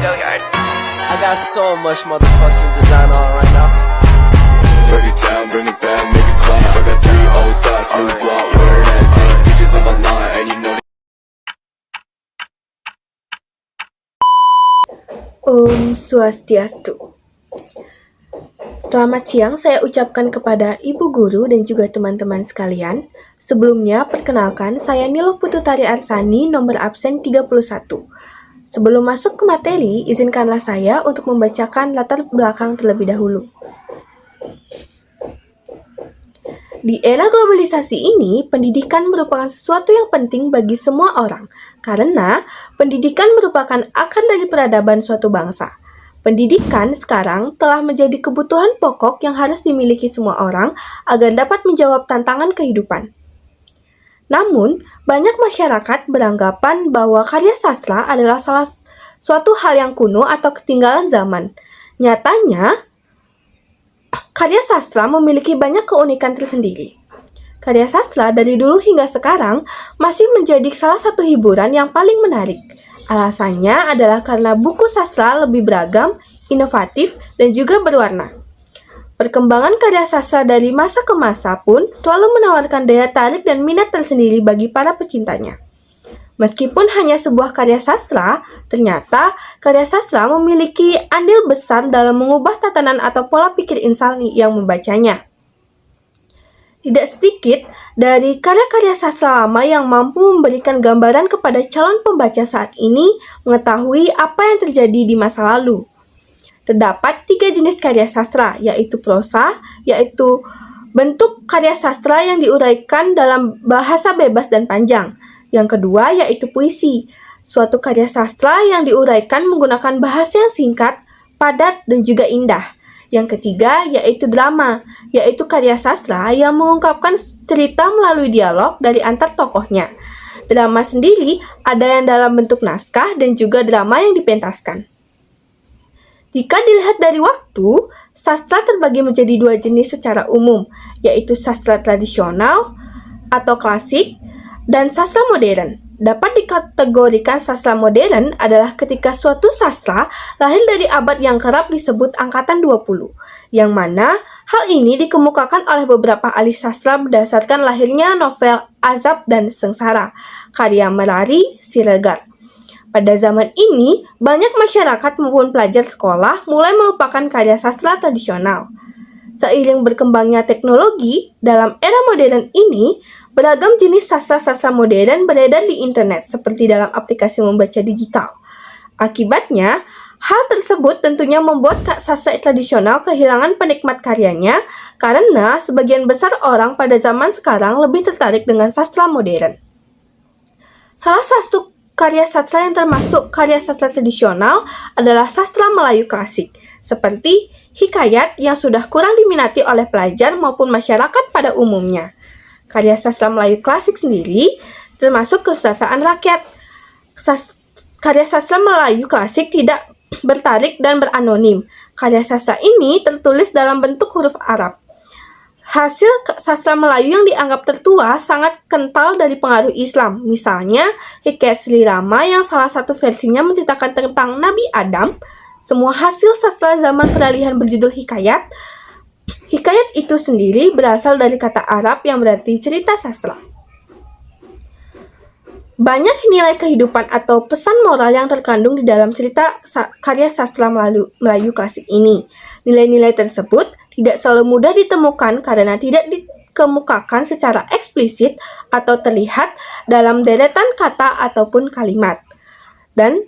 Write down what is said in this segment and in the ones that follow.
I got so much motherfucking design on right now. Break it down, bring it back, make it clap. I got 3 old thoughts, new guap, wear that thing. Bitches on my line, and you know. Om Swastiastu. Selamat siang saya ucapkan kepada Ibu Guru dan juga teman-teman sekalian. Sebelumnya, perkenalkan saya Nilo Pututari Arsani, nomor absen 31. Sebelum masuk ke materi, izinkanlah saya untuk membacakan latar belakang terlebih dahulu. Di era globalisasi ini, pendidikan merupakan sesuatu yang penting bagi semua orang, karena pendidikan merupakan akar dari peradaban suatu bangsa. Pendidikan sekarang telah menjadi kebutuhan pokok yang harus dimiliki semua orang agar dapat menjawab tantangan kehidupan. Namun, banyak masyarakat beranggapan bahwa karya sastra adalah suatu hal yang kuno atau ketinggalan zaman. Nyatanya, karya sastra memiliki banyak keunikan tersendiri. Karya sastra dari dulu hingga sekarang masih menjadi salah satu hiburan yang paling menarik. Alasannya adalah karena buku sastra lebih beragam, inovatif, dan juga berwarna. Perkembangan karya sastra dari masa ke masa pun selalu menawarkan daya tarik dan minat tersendiri bagi para pecintanya. Meskipun hanya sebuah karya sastra, ternyata karya sastra memiliki andil besar dalam mengubah tatanan atau pola pikir insan yang membacanya. Tidak sedikit dari karya-karya sastra lama yang mampu memberikan gambaran kepada calon pembaca saat ini mengetahui apa yang terjadi di masa lalu. Terdapat 3 jenis karya sastra, yaitu prosa, yaitu bentuk karya sastra yang diuraikan dalam bahasa bebas dan panjang. Yang kedua yaitu puisi, suatu karya sastra yang diuraikan menggunakan bahasa yang singkat, padat, dan juga indah. Yang ketiga yaitu drama, yaitu karya sastra yang mengungkapkan cerita melalui dialog dari antar tokohnya. Drama sendiri ada yang dalam bentuk naskah dan juga drama yang dipentaskan. Jika dilihat dari waktu, sastra terbagi menjadi 2 jenis secara umum, yaitu sastra tradisional atau klasik dan sastra modern. Dapat dikategorikan sastra modern adalah ketika suatu sastra lahir dari abad yang kerap disebut angkatan 20, yang mana hal ini dikemukakan oleh beberapa ahli sastra berdasarkan lahirnya novel Azab dan Sengsara, karya Merari Siregar. Pada zaman ini, banyak masyarakat maupun pelajar sekolah mulai melupakan karya sastra tradisional. Seiring berkembangnya teknologi, dalam era modern ini, beragam jenis sastra-sastra modern beredar di internet, seperti dalam aplikasi membaca digital. Akibatnya, hal tersebut tentunya membuat sastra tradisional kehilangan penikmat karyanya, karena sebagian besar orang pada zaman sekarang lebih tertarik dengan sastra modern. Salah satu karya sastra yang termasuk karya sastra tradisional adalah sastra Melayu klasik, seperti hikayat yang sudah kurang diminati oleh pelajar maupun masyarakat pada umumnya. Karya sastra Melayu klasik sendiri termasuk kesusastraan rakyat. Karya sastra Melayu klasik tidak bertarik dan beranonim. Karya sastra ini tertulis dalam bentuk huruf Arab. Hasil sastra Melayu yang dianggap tertua sangat kental dari pengaruh Islam. Misalnya, Hikayat Sri Rama yang salah satu versinya menceritakan tentang Nabi Adam. Semua hasil sastra zaman peralihan berjudul hikayat. Hikayat itu sendiri berasal dari kata Arab yang berarti cerita sastra. Banyak nilai kehidupan atau pesan moral yang terkandung di dalam cerita karya sastra Melayu klasik ini. Nilai-nilai tersebut tidak selalu mudah ditemukan karena tidak dikemukakan secara eksplisit atau terlihat dalam deretan kata ataupun kalimat. Dan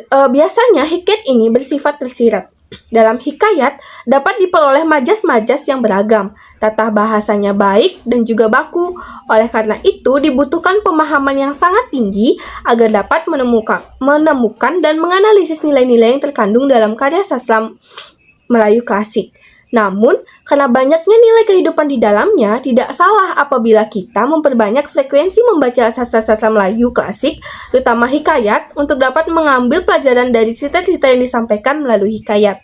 biasanya hikayat ini bersifat tersirat. Dalam hikayat dapat diperoleh majas-majas yang beragam, tata bahasanya baik dan juga baku. Oleh karena itu dibutuhkan pemahaman yang sangat tinggi agar dapat menemukan dan menganalisis nilai-nilai yang terkandung dalam karya sastra Melayu klasik. Namun, karena banyaknya nilai kehidupan di dalamnya, tidak salah apabila kita memperbanyak frekuensi membaca sastra-sastra Melayu klasik, terutama hikayat, untuk dapat mengambil pelajaran dari cerita-cerita yang disampaikan melalui hikayat.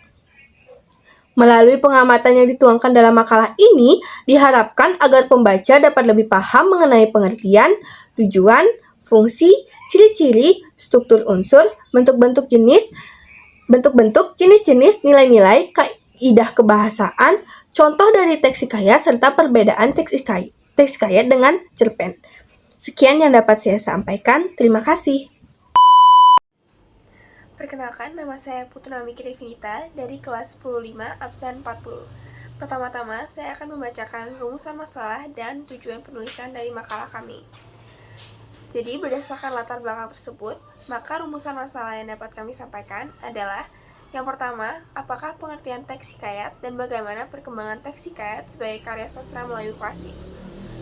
Melalui pengamatan yang dituangkan dalam makalah ini, diharapkan agar pembaca dapat lebih paham mengenai pengertian, tujuan, fungsi, ciri-ciri, struktur unsur, bentuk-bentuk jenis, Bentuk-bentuk, jenis-jenis, nilai-nilai, kaidah kebahasaan, contoh dari teks hikayat, serta perbedaan teks hikayat dengan cerpen. Sekian yang dapat saya sampaikan. Terima kasih. Perkenalkan, nama saya Putranami Devinita dari kelas 105 absen 40. Pertama-tama, saya akan membacakan rumusan masalah dan tujuan penulisan dari makalah kami. Jadi, berdasarkan latar belakang tersebut, maka rumusan masalah yang dapat kami sampaikan adalah: yang pertama, apakah pengertian teks hikayat dan bagaimana perkembangan teks hikayat sebagai karya sastra Melayu klasik?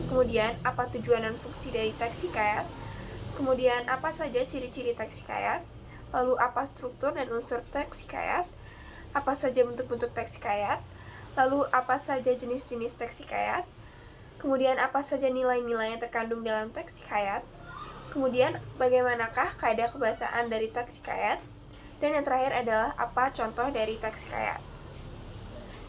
Kemudian, apa tujuan dan fungsi dari teks hikayat? Kemudian, apa saja ciri-ciri teks hikayat? Lalu, apa struktur dan unsur teks hikayat? Apa saja bentuk-bentuk teks hikayat? Lalu, apa saja jenis-jenis teks hikayat? Kemudian, apa saja nilai-nilai yang terkandung dalam teks hikayat? Kemudian, bagaimanakah kaidah kebahasaan dari teks hikayat? Dan yang terakhir adalah apa contoh dari teks hikayat?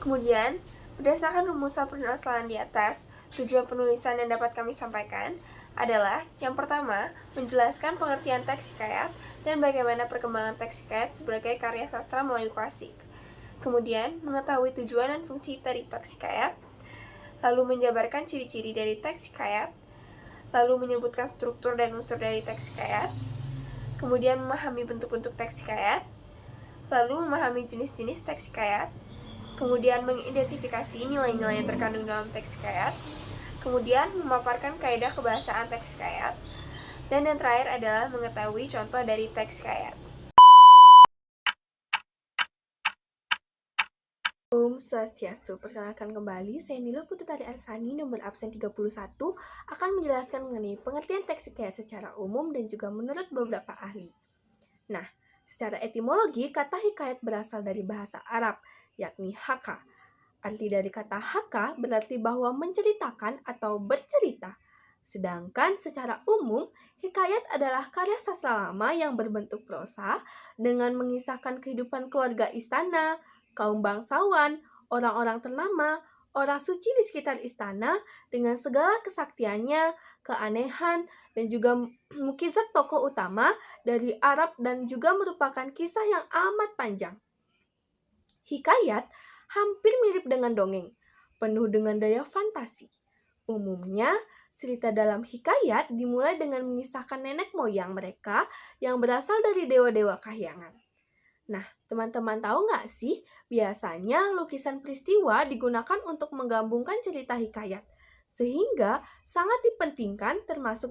Kemudian, berdasarkan rumusan permasalahan di atas, tujuan penulisan yang dapat kami sampaikan adalah: yang pertama, menjelaskan pengertian teks hikayat dan bagaimana perkembangan teks hikayat sebagai karya sastra Melayu klasik. Kemudian, mengetahui tujuan dan fungsi dari teks hikayat, lalu menjabarkan ciri-ciri dari teks hikayat, lalu menyebutkan struktur dan unsur dari teks hikayat, kemudian memahami bentuk-bentuk teks hikayat, lalu memahami jenis-jenis teks hikayat, kemudian mengidentifikasi nilai-nilai yang terkandung dalam teks hikayat, kemudian memaparkan kaidah kebahasaan teks hikayat, dan yang terakhir adalah mengetahui contoh dari teks hikayat. Om Swastiastu, perkenalkan kembali, saya Nilo Pututari Arsani, nomor absen 31, akan menjelaskan mengenai pengertian teks hikayat secara umum dan juga menurut beberapa ahli. Nah, secara etimologi, kata hikayat berasal dari bahasa Arab, yakni haka. Arti dari kata haka berarti bahwa menceritakan atau bercerita. Sedangkan secara umum, hikayat adalah karya sastra lama yang berbentuk prosa dengan mengisahkan kehidupan keluarga istana, kaum bangsawan, orang-orang ternama, orang suci di sekitar istana dengan segala kesaktiannya, keanehan, dan juga mukjizat tokoh utama dari Arab dan juga merupakan kisah yang amat panjang. Hikayat hampir mirip dengan dongeng, penuh dengan daya fantasi. Umumnya, cerita dalam hikayat dimulai dengan mengisahkan nenek moyang mereka yang berasal dari dewa-dewa kahyangan. Nah, teman-teman tahu nggak sih, biasanya lukisan peristiwa digunakan untuk menggabungkan cerita hikayat, sehingga sangat dipentingkan termasuk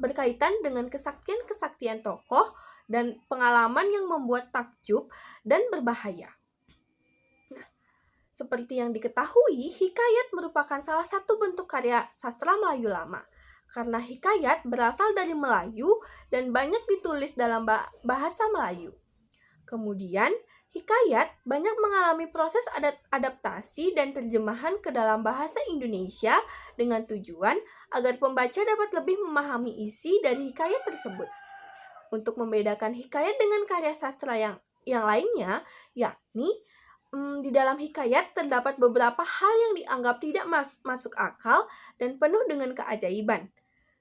berkaitan dengan kesaktian-kesaktian tokoh dan pengalaman yang membuat takjub dan berbahaya. Seperti yang diketahui, hikayat merupakan salah satu bentuk karya sastra Melayu lama. Karena hikayat berasal dari Melayu dan banyak ditulis dalam bahasa Melayu. Kemudian, hikayat banyak mengalami proses adaptasi dan terjemahan ke dalam bahasa Indonesia dengan tujuan agar pembaca dapat lebih memahami isi dari hikayat tersebut. Untuk membedakan hikayat dengan karya sastra yang lainnya, yakni di dalam hikayat terdapat beberapa hal yang dianggap tidak masuk akal dan penuh dengan keajaiban.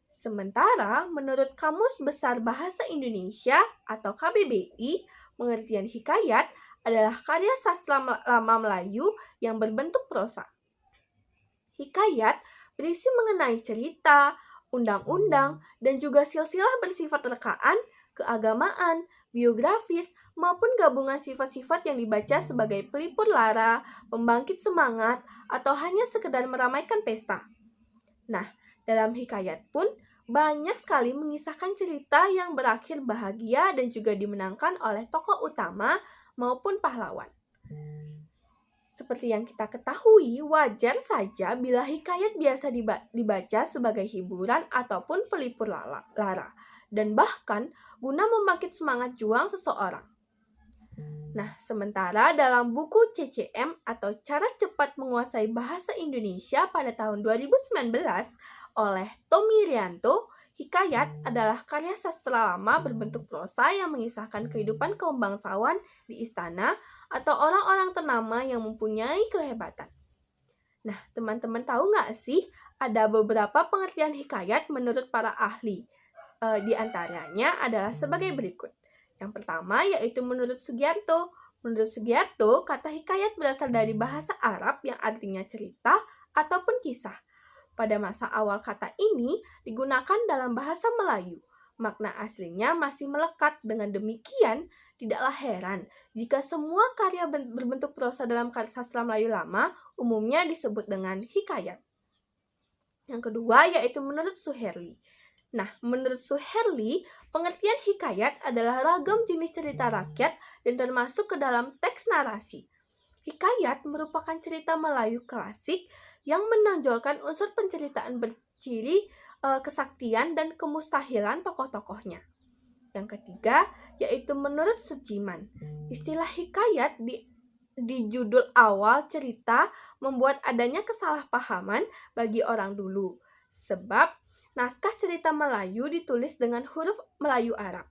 Sementara menurut Kamus Besar Bahasa Indonesia atau KBBI, pengertian hikayat adalah karya sastra lama Melayu yang berbentuk prosa. Hikayat berisi mengenai cerita, undang-undang, dan juga silsilah bersifat rekaan, keagamaan, biografis, maupun gabungan sifat-sifat yang dibaca sebagai pelipur lara, pembangkit semangat, atau hanya sekedar meramaikan pesta. Nah, dalam hikayat pun banyak sekali mengisahkan cerita yang berakhir bahagia dan juga dimenangkan oleh tokoh utama maupun pahlawan. Seperti yang kita ketahui, wajar saja bila hikayat biasa dibaca sebagai hiburan ataupun pelipur lara, dan bahkan guna membangkit semangat juang seseorang. Nah, sementara dalam buku CCM atau Cara Cepat Menguasai Bahasa Indonesia pada tahun 2019 oleh Tommy Rianto, hikayat adalah karya sastra lama berbentuk prosa yang mengisahkan kehidupan kaum bangsawan di istana atau orang-orang ternama yang mempunyai kehebatan. Nah, teman-teman tahu nggak sih, ada beberapa pengertian hikayat menurut para ahli. Di antaranya adalah sebagai berikut. Yang pertama yaitu menurut Sugiarto. Menurut Sugiarto, kata hikayat berasal dari bahasa Arab yang artinya cerita ataupun kisah. Pada masa awal kata ini digunakan dalam bahasa Melayu. Makna aslinya masih melekat. Dengan demikian, tidaklah heran jika semua karya berbentuk prosa dalam sastra Melayu lama umumnya disebut dengan hikayat. Yang kedua yaitu menurut Suherli. Nah, menurut Suherli, pengertian hikayat adalah ragam jenis cerita rakyat dan termasuk ke dalam teks narasi. Hikayat merupakan cerita Melayu klasik yang menonjolkan unsur penceritaan berciri kesaktian dan kemustahilan tokoh-tokohnya. Yang ketiga yaitu menurut Suciman. Istilah hikayat di judul awal cerita membuat adanya kesalahpahaman bagi orang dulu, sebab naskah cerita Melayu ditulis dengan huruf Melayu Arab.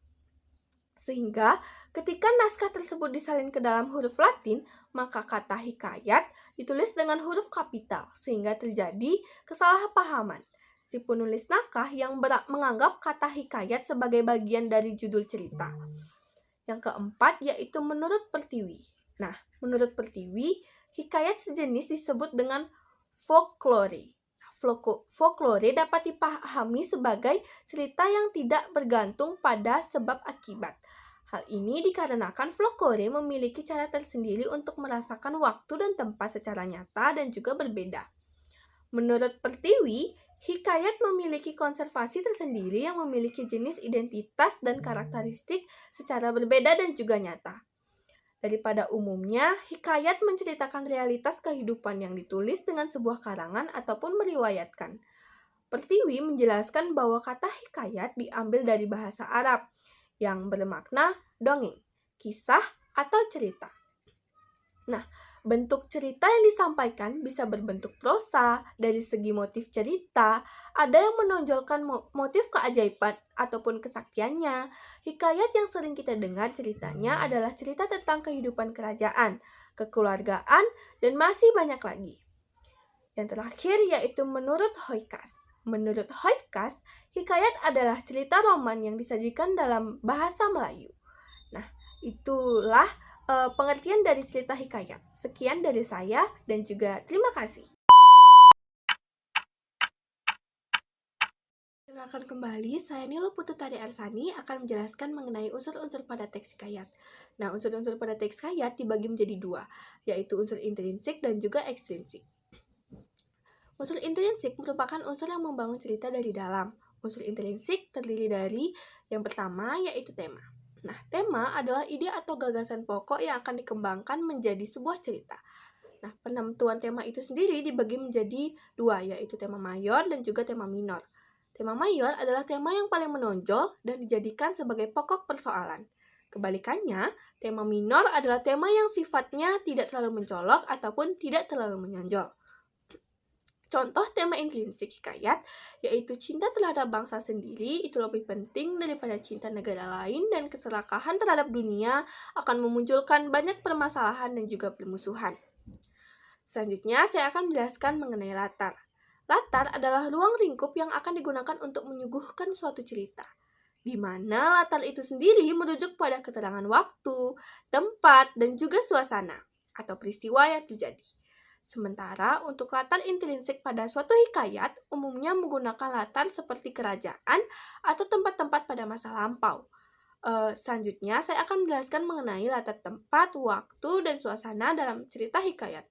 Sehingga ketika naskah tersebut disalin ke dalam huruf Latin, maka kata hikayat ditulis dengan huruf kapital, sehingga terjadi kesalahpahaman. Si penulis naskah yang menganggap kata hikayat sebagai bagian dari judul cerita. Yang keempat yaitu menurut Pertiwi. Nah, menurut Pertiwi, hikayat sejenis disebut dengan folklore. Folklore dapat dipahami sebagai cerita yang tidak bergantung pada sebab akibat. Hal ini dikarenakan folklore memiliki cara tersendiri untuk merasakan waktu dan tempat secara nyata dan juga berbeda. Menurut Pertiwi, hikayat memiliki konservasi tersendiri yang memiliki jenis identitas dan karakteristik secara berbeda dan juga nyata. Daripada umumnya, hikayat menceritakan realitas kehidupan yang ditulis dengan sebuah karangan ataupun meriwayatkan. Pertiwi menjelaskan bahwa kata hikayat diambil dari bahasa Arab yang bermakna dongeng, kisah, atau cerita. Nah, bentuk cerita yang disampaikan bisa berbentuk prosa. Dari segi motif cerita, ada yang menonjolkan motif keajaiban ataupun kesaktiannya. Hikayat yang sering kita dengar ceritanya adalah cerita tentang kehidupan kerajaan, kekeluargaan, dan masih banyak lagi. Yang terakhir yaitu menurut Hoykas. Menurut Hoykas, hikayat adalah cerita roman yang disajikan dalam bahasa Melayu. Nah, itulah pengertian dari cerita hikayat. Sekian dari saya dan juga terima kasih. Perkenalkan kembali, saya Nilo Pututari Arsani akan menjelaskan mengenai unsur-unsur pada teks hikayat. Nah, unsur-unsur pada teks hikayat dibagi menjadi dua, yaitu unsur intrinsik dan juga ekstrinsik. Unsur intrinsik merupakan unsur yang membangun cerita dari dalam. Unsur intrinsik terdiri dari yang pertama yaitu tema. Nah, tema adalah ide atau gagasan pokok yang akan dikembangkan menjadi sebuah cerita. Nah, penentuan tema itu sendiri dibagi menjadi dua, yaitu tema mayor dan juga tema minor. Tema mayor adalah tema yang paling menonjol dan dijadikan sebagai pokok persoalan. Kebalikannya, tema minor adalah tema yang sifatnya tidak terlalu mencolok ataupun tidak terlalu menonjol. Contoh tema intrinsik hikayat yaitu cinta terhadap bangsa sendiri itu lebih penting daripada cinta negara lain dan keserakahan terhadap dunia akan memunculkan banyak permasalahan dan juga permusuhan. Selanjutnya saya akan menjelaskan mengenai latar. Latar adalah ruang lingkup yang akan digunakan untuk menyuguhkan suatu cerita, di mana latar itu sendiri merujuk pada keterangan waktu, tempat, dan juga suasana atau peristiwa yang terjadi. Sementara untuk latar intrinsik pada suatu hikayat umumnya menggunakan latar seperti kerajaan atau tempat-tempat pada masa lampau. Selanjutnya saya akan menjelaskan mengenai latar tempat, waktu, dan suasana dalam cerita hikayat.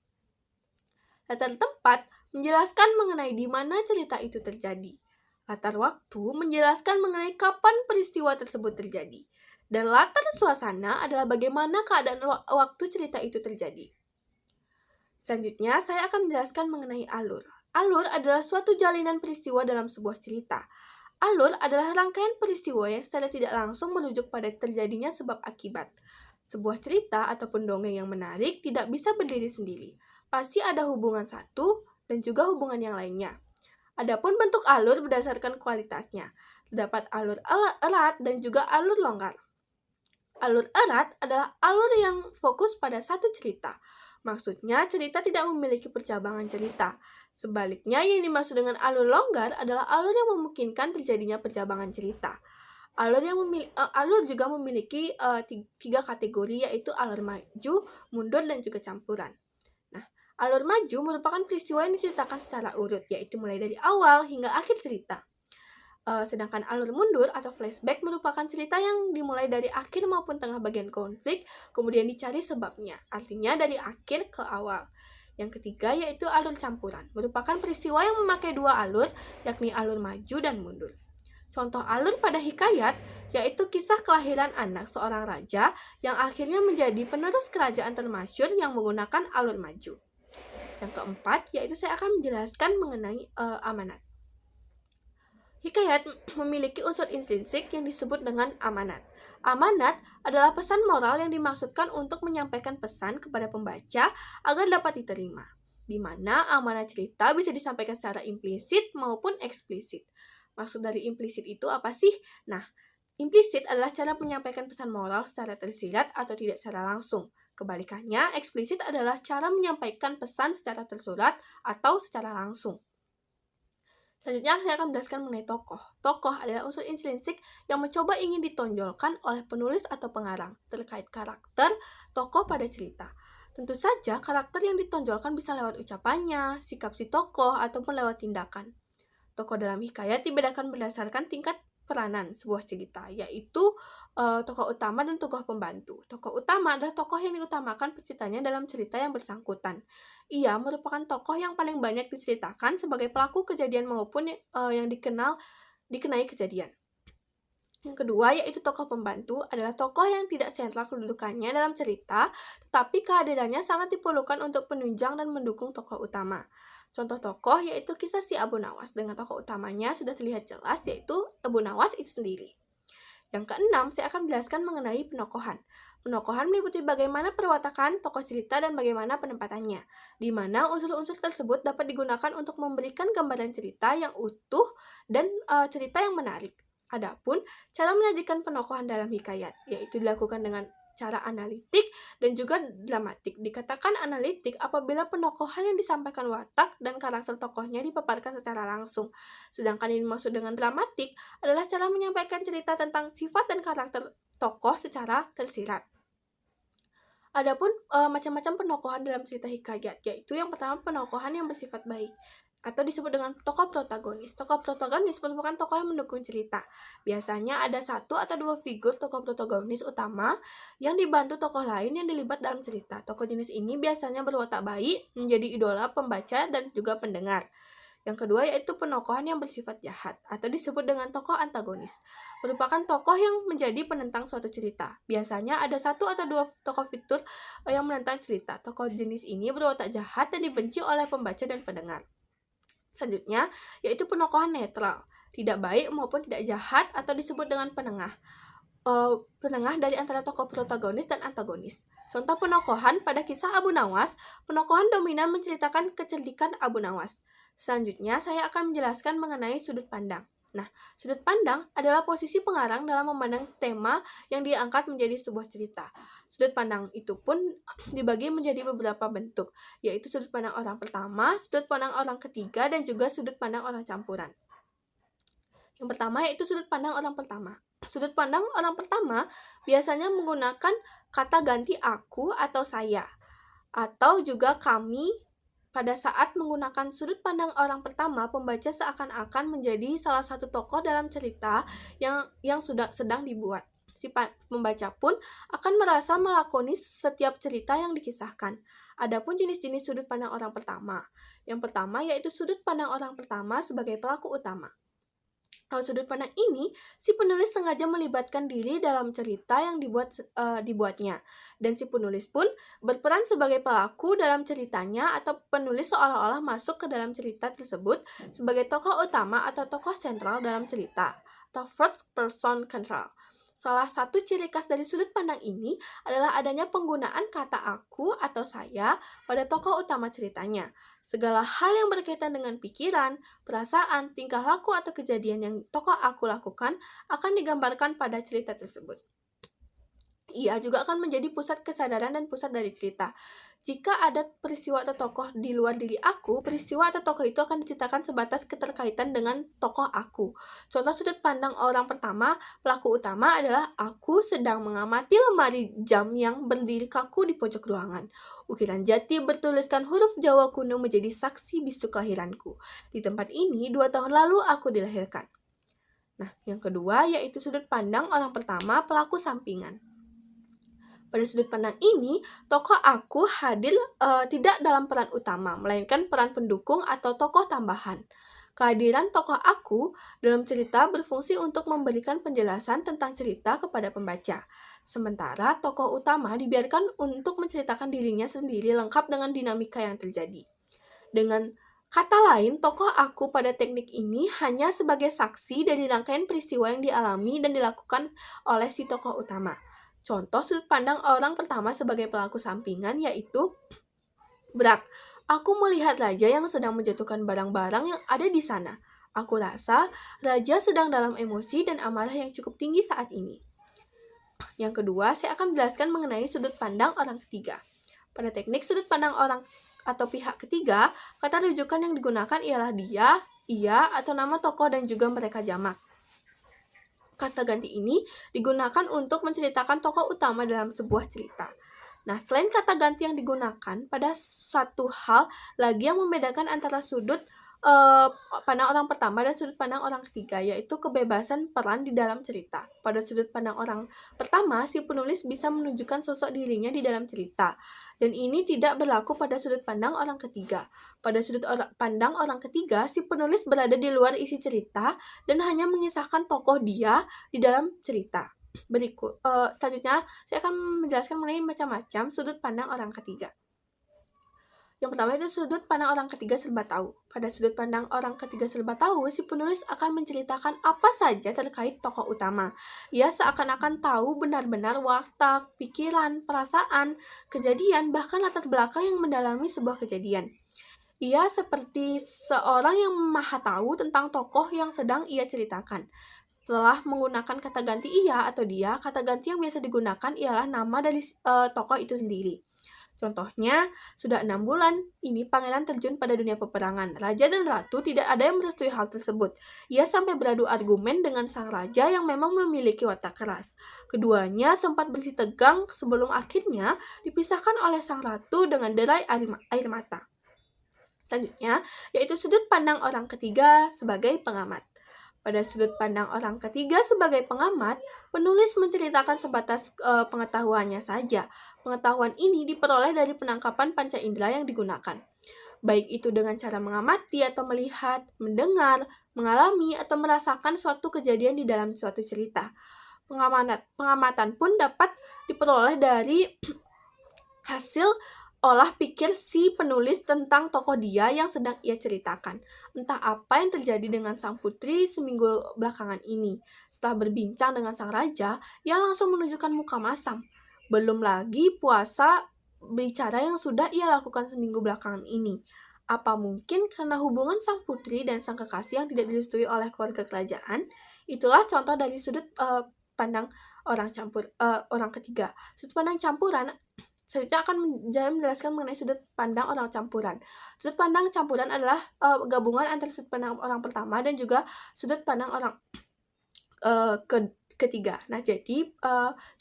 Latar tempat menjelaskan mengenai di mana cerita itu terjadi. Latar waktu menjelaskan mengenai kapan peristiwa tersebut terjadi. Dan latar suasana adalah bagaimana keadaan waktu cerita itu terjadi. Selanjutnya, saya akan menjelaskan mengenai alur. Alur adalah suatu jalinan peristiwa dalam sebuah cerita. Alur adalah rangkaian peristiwa yang secara tidak langsung merujuk pada terjadinya sebab akibat. Sebuah cerita ataupun dongeng yang menarik tidak bisa berdiri sendiri. Pasti ada hubungan satu dan juga hubungan yang lainnya. Adapun bentuk alur berdasarkan kualitasnya. Terdapat alur erat dan juga alur longgar. Alur erat adalah alur yang fokus pada satu cerita. Maksudnya, cerita tidak memiliki percabangan cerita. Sebaliknya, yang dimaksud dengan alur longgar adalah alur yang memungkinkan terjadinya percabangan cerita. Alur juga memiliki 3 kategori, yaitu alur maju, mundur, dan juga campuran. Nah, alur maju merupakan peristiwa yang diceritakan secara urut, yaitu mulai dari awal hingga akhir cerita. Sedangkan alur mundur atau flashback merupakan cerita yang dimulai dari akhir maupun tengah bagian konflik, kemudian dicari sebabnya, artinya dari akhir ke awal. Yang ketiga yaitu alur campuran, merupakan peristiwa yang memakai 2 alur, yakni alur maju dan mundur. Contoh alur pada hikayat yaitu kisah kelahiran anak seorang raja yang akhirnya menjadi penerus kerajaan termasyhur yang menggunakan alur maju. Yang keempat yaitu saya akan menjelaskan mengenai amanat. Hikayat memiliki unsur intrinsik yang disebut dengan amanat. Amanat adalah pesan moral yang dimaksudkan untuk menyampaikan pesan kepada pembaca agar dapat diterima, di mana amanat cerita bisa disampaikan secara implisit maupun eksplisit. Maksud dari implisit itu apa sih? Nah, implisit adalah cara menyampaikan pesan moral secara tersirat atau tidak secara langsung. Kebalikannya, eksplisit adalah cara menyampaikan pesan secara tersurat atau secara langsung. Selanjutnya saya akan menjelaskan mengenai tokoh. Tokoh adalah unsur intrinsik yang mencoba ingin ditonjolkan oleh penulis atau pengarang terkait karakter tokoh pada cerita. Tentu saja karakter yang ditonjolkan bisa lewat ucapannya, sikap si tokoh, ataupun lewat tindakan. Tokoh dalam hikayat dibedakan berdasarkan tingkat peranan sebuah cerita, yaitu tokoh utama dan tokoh pembantu. Tokoh utama adalah tokoh yang diutamakan ceritanya dalam cerita yang bersangkutan. Ia merupakan tokoh yang paling banyak diceritakan sebagai pelaku kejadian maupun yang dikenai kejadian. Yang kedua yaitu tokoh pembantu adalah tokoh yang tidak sentral kedudukannya dalam cerita, tetapi kehadirannya sangat diperlukan untuk penunjang dan mendukung tokoh utama. Contoh tokoh yaitu kisah si Abu Nawas dengan tokoh utamanya sudah terlihat jelas yaitu Abu Nawas itu sendiri. Yang keenam, saya akan menjelaskan mengenai penokohan. Penokohan meliputi bagaimana perwatakan tokoh cerita dan bagaimana penempatannya, di mana unsur-unsur tersebut dapat digunakan untuk memberikan gambaran cerita yang utuh dan cerita yang menarik. Adapun cara menyajikan penokohan dalam hikayat, yaitu dilakukan dengan cara analitik dan juga dramatik. Dikatakan analitik apabila penokohan yang disampaikan watak dan karakter tokohnya dipaparkan secara langsung. Sedangkan yang dimaksud dengan dramatik adalah cara menyampaikan cerita tentang sifat dan karakter tokoh secara tersirat. Adapun macam-macam penokohan dalam cerita hikayat, yaitu yang pertama penokohan yang bersifat baik atau disebut dengan tokoh protagonis. Tokoh protagonis merupakan tokoh yang mendukung cerita. Biasanya ada 1 atau 2 figur tokoh protagonis utama yang dibantu tokoh lain yang dilibat dalam cerita. Tokoh jenis ini biasanya berwatak baik, menjadi idola pembaca dan juga pendengar. Yang kedua yaitu penokohan yang bersifat jahat atau disebut dengan tokoh antagonis. Merupakan tokoh yang menjadi penentang suatu cerita. Biasanya ada 1 atau 2 tokoh fitur yang menentang cerita. Tokoh jenis ini berwatak jahat dan dibenci oleh pembaca dan pendengar. Selanjutnya, yaitu penokohan netral, tidak baik maupun tidak jahat atau disebut dengan penengah. Penengah dari antara tokoh protagonis dan antagonis. Contoh penokohan pada kisah Abu Nawas, penokohan dominan menceritakan kecerdikan Abu Nawas. Selanjutnya, saya akan menjelaskan mengenai sudut pandang. Nah, sudut pandang adalah posisi pengarang dalam memandang tema yang diangkat menjadi sebuah cerita. Sudut pandang itu pun dibagi menjadi beberapa bentuk, yaitu sudut pandang orang pertama, sudut pandang orang ketiga, dan juga sudut pandang orang campuran. Yang pertama yaitu sudut pandang orang pertama. Sudut pandang orang pertama biasanya menggunakan kata ganti aku atau saya, atau juga kami. Pada saat menggunakan sudut pandang orang pertama, pembaca seakan-akan menjadi salah satu tokoh dalam cerita yang sedang dibuat. Si pembaca pun akan merasa melakoni setiap cerita yang dikisahkan. Adapun jenis-jenis sudut pandang orang pertama. Yang pertama yaitu sudut pandang orang pertama sebagai pelaku utama. Kalau sudut pandang ini, si penulis sengaja melibatkan diri dalam cerita yang dibuatnya. Dan si penulis pun berperan sebagai pelaku dalam ceritanya atau penulis seolah-olah masuk ke dalam cerita tersebut sebagai tokoh utama atau tokoh sentral dalam cerita, atau first person control. Salah satu ciri khas dari sudut pandang ini adalah adanya penggunaan kata aku atau saya pada tokoh utama ceritanya. Segala hal yang berkaitan dengan pikiran, perasaan, tingkah laku atau kejadian yang tokoh aku lakukan akan digambarkan pada cerita tersebut. ia juga akan menjadi pusat kesadaran dan pusat dari cerita. Jika ada peristiwa atau tokoh di luar diri aku, peristiwa atau tokoh itu akan diceritakan sebatas keterkaitan dengan tokoh aku. Contoh sudut pandang orang pertama, pelaku utama adalah aku sedang mengamati lemari jam yang berdiri kaku di pojok ruangan. Ukiran jati bertuliskan huruf Jawa kuno menjadi saksi bisu kelahiranku. Di tempat ini 2 tahun lalu aku dilahirkan. Nah, yang kedua yaitu sudut pandang orang pertama, pelaku sampingan. Pada sudut pandang ini, tokoh aku hadir tidak dalam peran utama, melainkan peran pendukung atau tokoh tambahan. Kehadiran tokoh aku dalam cerita berfungsi untuk memberikan penjelasan tentang cerita kepada pembaca. Sementara tokoh utama dibiarkan untuk menceritakan dirinya sendiri lengkap dengan dinamika yang terjadi. Dengan kata lain, tokoh aku pada teknik ini hanya sebagai saksi dari rangkaian peristiwa yang dialami dan dilakukan oleh si tokoh utama. Contoh sudut pandang orang pertama sebagai pelaku sampingan yaitu Brak. Aku melihat raja yang sedang menjatuhkan barang-barang yang ada di sana. Aku rasa raja sedang dalam emosi dan amarah yang cukup tinggi saat ini. Yang kedua, saya akan menjelaskan mengenai sudut pandang orang ketiga. Pada teknik sudut pandang orang atau pihak ketiga, kata rujukan yang digunakan ialah dia, ia, atau nama tokoh dan juga mereka jamak. Kata ganti ini digunakan untuk menceritakan tokoh utama dalam sebuah cerita. Nah, selain kata ganti yang digunakan, pada satu hal lagi yang membedakan antara sudut pandang orang pertama dan sudut pandang orang ketiga, yaitu kebebasan peran di dalam cerita. Pada sudut pandang orang pertama, si penulis bisa menunjukkan sosok dirinya di dalam cerita, dan ini tidak berlaku pada sudut pandang orang ketiga. Pada sudut pandang orang ketiga, si penulis berada di luar isi cerita dan hanya mengisahkan tokoh dia di dalam cerita. Selanjutnya, saya akan menjelaskan mengenai macam-macam sudut pandang orang ketiga. Yang pertama itu sudut pandang orang ketiga serba tahu. Pada sudut pandang orang ketiga serba tahu, si penulis akan menceritakan apa saja terkait tokoh utama. Ia seakan-akan tahu benar-benar watak, pikiran, perasaan, kejadian, bahkan latar belakang yang mendalami sebuah kejadian. Ia seperti seorang yang maha tahu tentang tokoh yang sedang ia ceritakan. Setelah menggunakan kata ganti ia atau dia, kata ganti yang biasa digunakan ialah nama dari tokoh itu sendiri. Contohnya, sudah 6 bulan, ini pangeran terjun pada dunia peperangan. Raja dan ratu tidak ada yang merestui hal tersebut. Ia sampai beradu argumen dengan sang raja yang memang memiliki watak keras. Keduanya sempat bersih tegang sebelum akhirnya dipisahkan oleh sang ratu dengan derai air mata. Selanjutnya, yaitu sudut pandang orang ketiga sebagai pengamat. Pada sudut pandang orang ketiga sebagai pengamat, penulis menceritakan sebatas pengetahuannya saja. Pengetahuan ini diperoleh dari penangkapan panca indera yang digunakan. Baik itu dengan cara mengamati atau melihat, mendengar, mengalami, atau merasakan suatu kejadian di dalam suatu cerita. Pengamatan pun dapat diperoleh dari hasil olah pikir si penulis tentang tokoh dia yang sedang ia ceritakan. Entah apa yang terjadi dengan sang putri seminggu belakangan ini. Setelah berbincang dengan sang raja, ia langsung menunjukkan muka masam. Belum lagi puasa bicara yang sudah ia lakukan seminggu belakangan ini. Apa mungkin karena hubungan sang putri dan sang kekasih yang tidak direstui oleh keluarga kerajaan? Itulah contoh dari sudut pandang orang ketiga. Sudut pandang campuran. Selanjutnya akan menjelaskan mengenai sudut pandang orang campuran. Sudut pandang campuran adalah gabungan antara sudut pandang orang pertama dan juga sudut pandang orang ketiga. Nah, jadi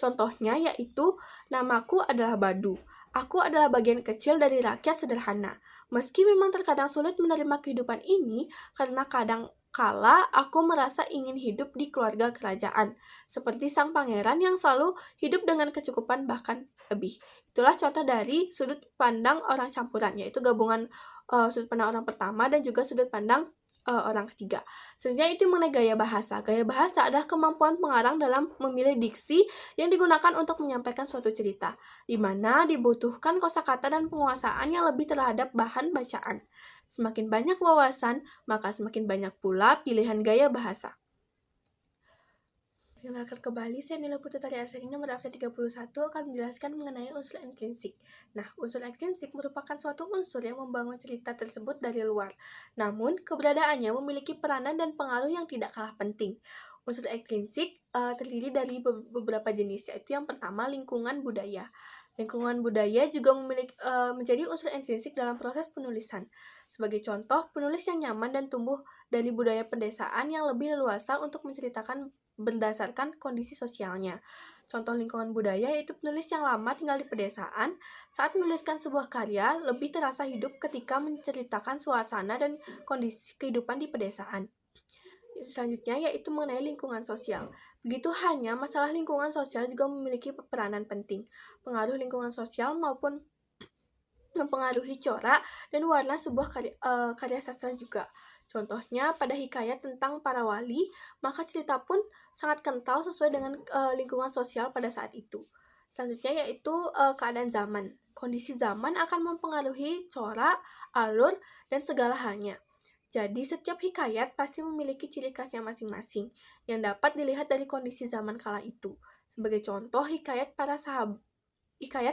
contohnya yaitu namaku adalah Badu. Aku adalah bagian kecil dari rakyat sederhana. Meski memang terkadang sulit menerima kehidupan ini karena kadang kala aku merasa ingin hidup di keluarga kerajaan, seperti sang pangeran yang selalu hidup dengan kecukupan bahkan lebih. Itulah contoh dari sudut pandang orang campuran, yaitu gabungan sudut pandang orang pertama dan juga sudut pandang orang ketiga. Selanjutnya itu mengenai gaya bahasa. Gaya bahasa adalah kemampuan pengarang dalam memilih diksi yang digunakan untuk menyampaikan suatu cerita, di mana dibutuhkan kosakata dan penguasaan yang lebih terhadap bahan bacaan. Semakin banyak wawasan, maka semakin banyak pula pilihan gaya bahasa. Perkenalkan kembali, saya Nila Pututari Asari nomor absen 31 akan menjelaskan mengenai unsur intrinsik. Nah, unsur intrinsik merupakan suatu unsur yang membangun cerita tersebut dari luar. Namun, keberadaannya memiliki peranan dan pengaruh yang tidak kalah penting. Unsur intrinsik terdiri dari beberapa jenis, yaitu yang pertama lingkungan budaya. Lingkungan budaya juga menjadi unsur intrinsik dalam proses penulisan. Sebagai contoh, penulis yang nyaman dan tumbuh dari budaya pedesaan yang lebih leluasa untuk menceritakan berdasarkan kondisi sosialnya. Contoh lingkungan budaya yaitu penulis yang lama tinggal di pedesaan, saat menuliskan sebuah karya lebih terasa hidup ketika menceritakan suasana dan kondisi kehidupan di pedesaan. Selanjutnya yaitu mengenai lingkungan sosial. Begitu halnya masalah lingkungan sosial juga memiliki peranan penting. Pengaruh lingkungan sosial maupun mempengaruhi corak dan warna sebuah karya sastra juga. Contohnya pada hikayat tentang para wali, maka cerita pun sangat kental sesuai dengan lingkungan sosial pada saat itu. Selanjutnya yaitu keadaan zaman. Kondisi zaman akan mempengaruhi corak, alur, dan segala halnya. Jadi, setiap hikayat pasti memiliki ciri khasnya masing-masing yang dapat dilihat dari kondisi zaman kala itu. Sebagai contoh, hikayat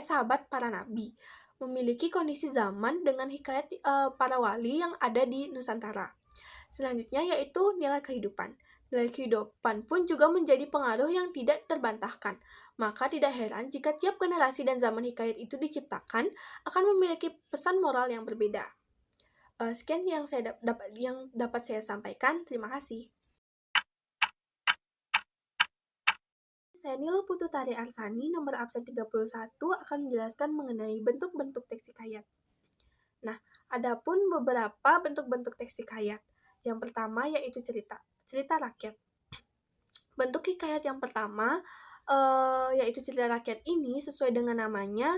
sahabat para nabi memiliki kondisi zaman dengan hikayat para wali yang ada di Nusantara. Selanjutnya yaitu nilai kehidupan. Nilai kehidupan pun juga menjadi pengaruh yang tidak terbantahkan. Maka tidak heran jika tiap generasi dan zaman hikayat itu diciptakan akan memiliki pesan moral yang berbeda. Sekian yang dapat saya sampaikan. Terima kasih. Saya Nilo Pututari Arsani, nomor absen 31, akan menjelaskan mengenai bentuk-bentuk teks hikayat. Nah, adapun beberapa bentuk-bentuk teks hikayat. Yang pertama yaitu cerita rakyat. Bentuk hikayat yang pertama yaitu cerita rakyat ini sesuai dengan namanya.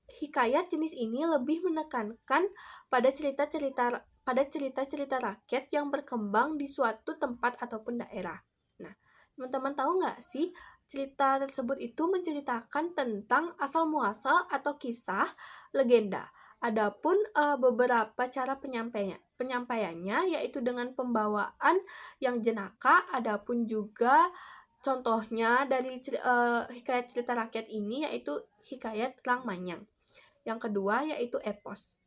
Hikayat jenis ini lebih menekankan pada cerita-cerita rakyat yang berkembang di suatu tempat ataupun daerah. Nah, teman-teman tahu nggak sih, cerita tersebut itu menceritakan tentang asal-muasal atau kisah, legenda. Adapun beberapa cara penyampaiannya yaitu dengan pembawaan yang jenaka, adapun juga contohnya dari hikayat cerita rakyat ini yaitu hikayat Rangmanyang. Yang kedua yaitu epos.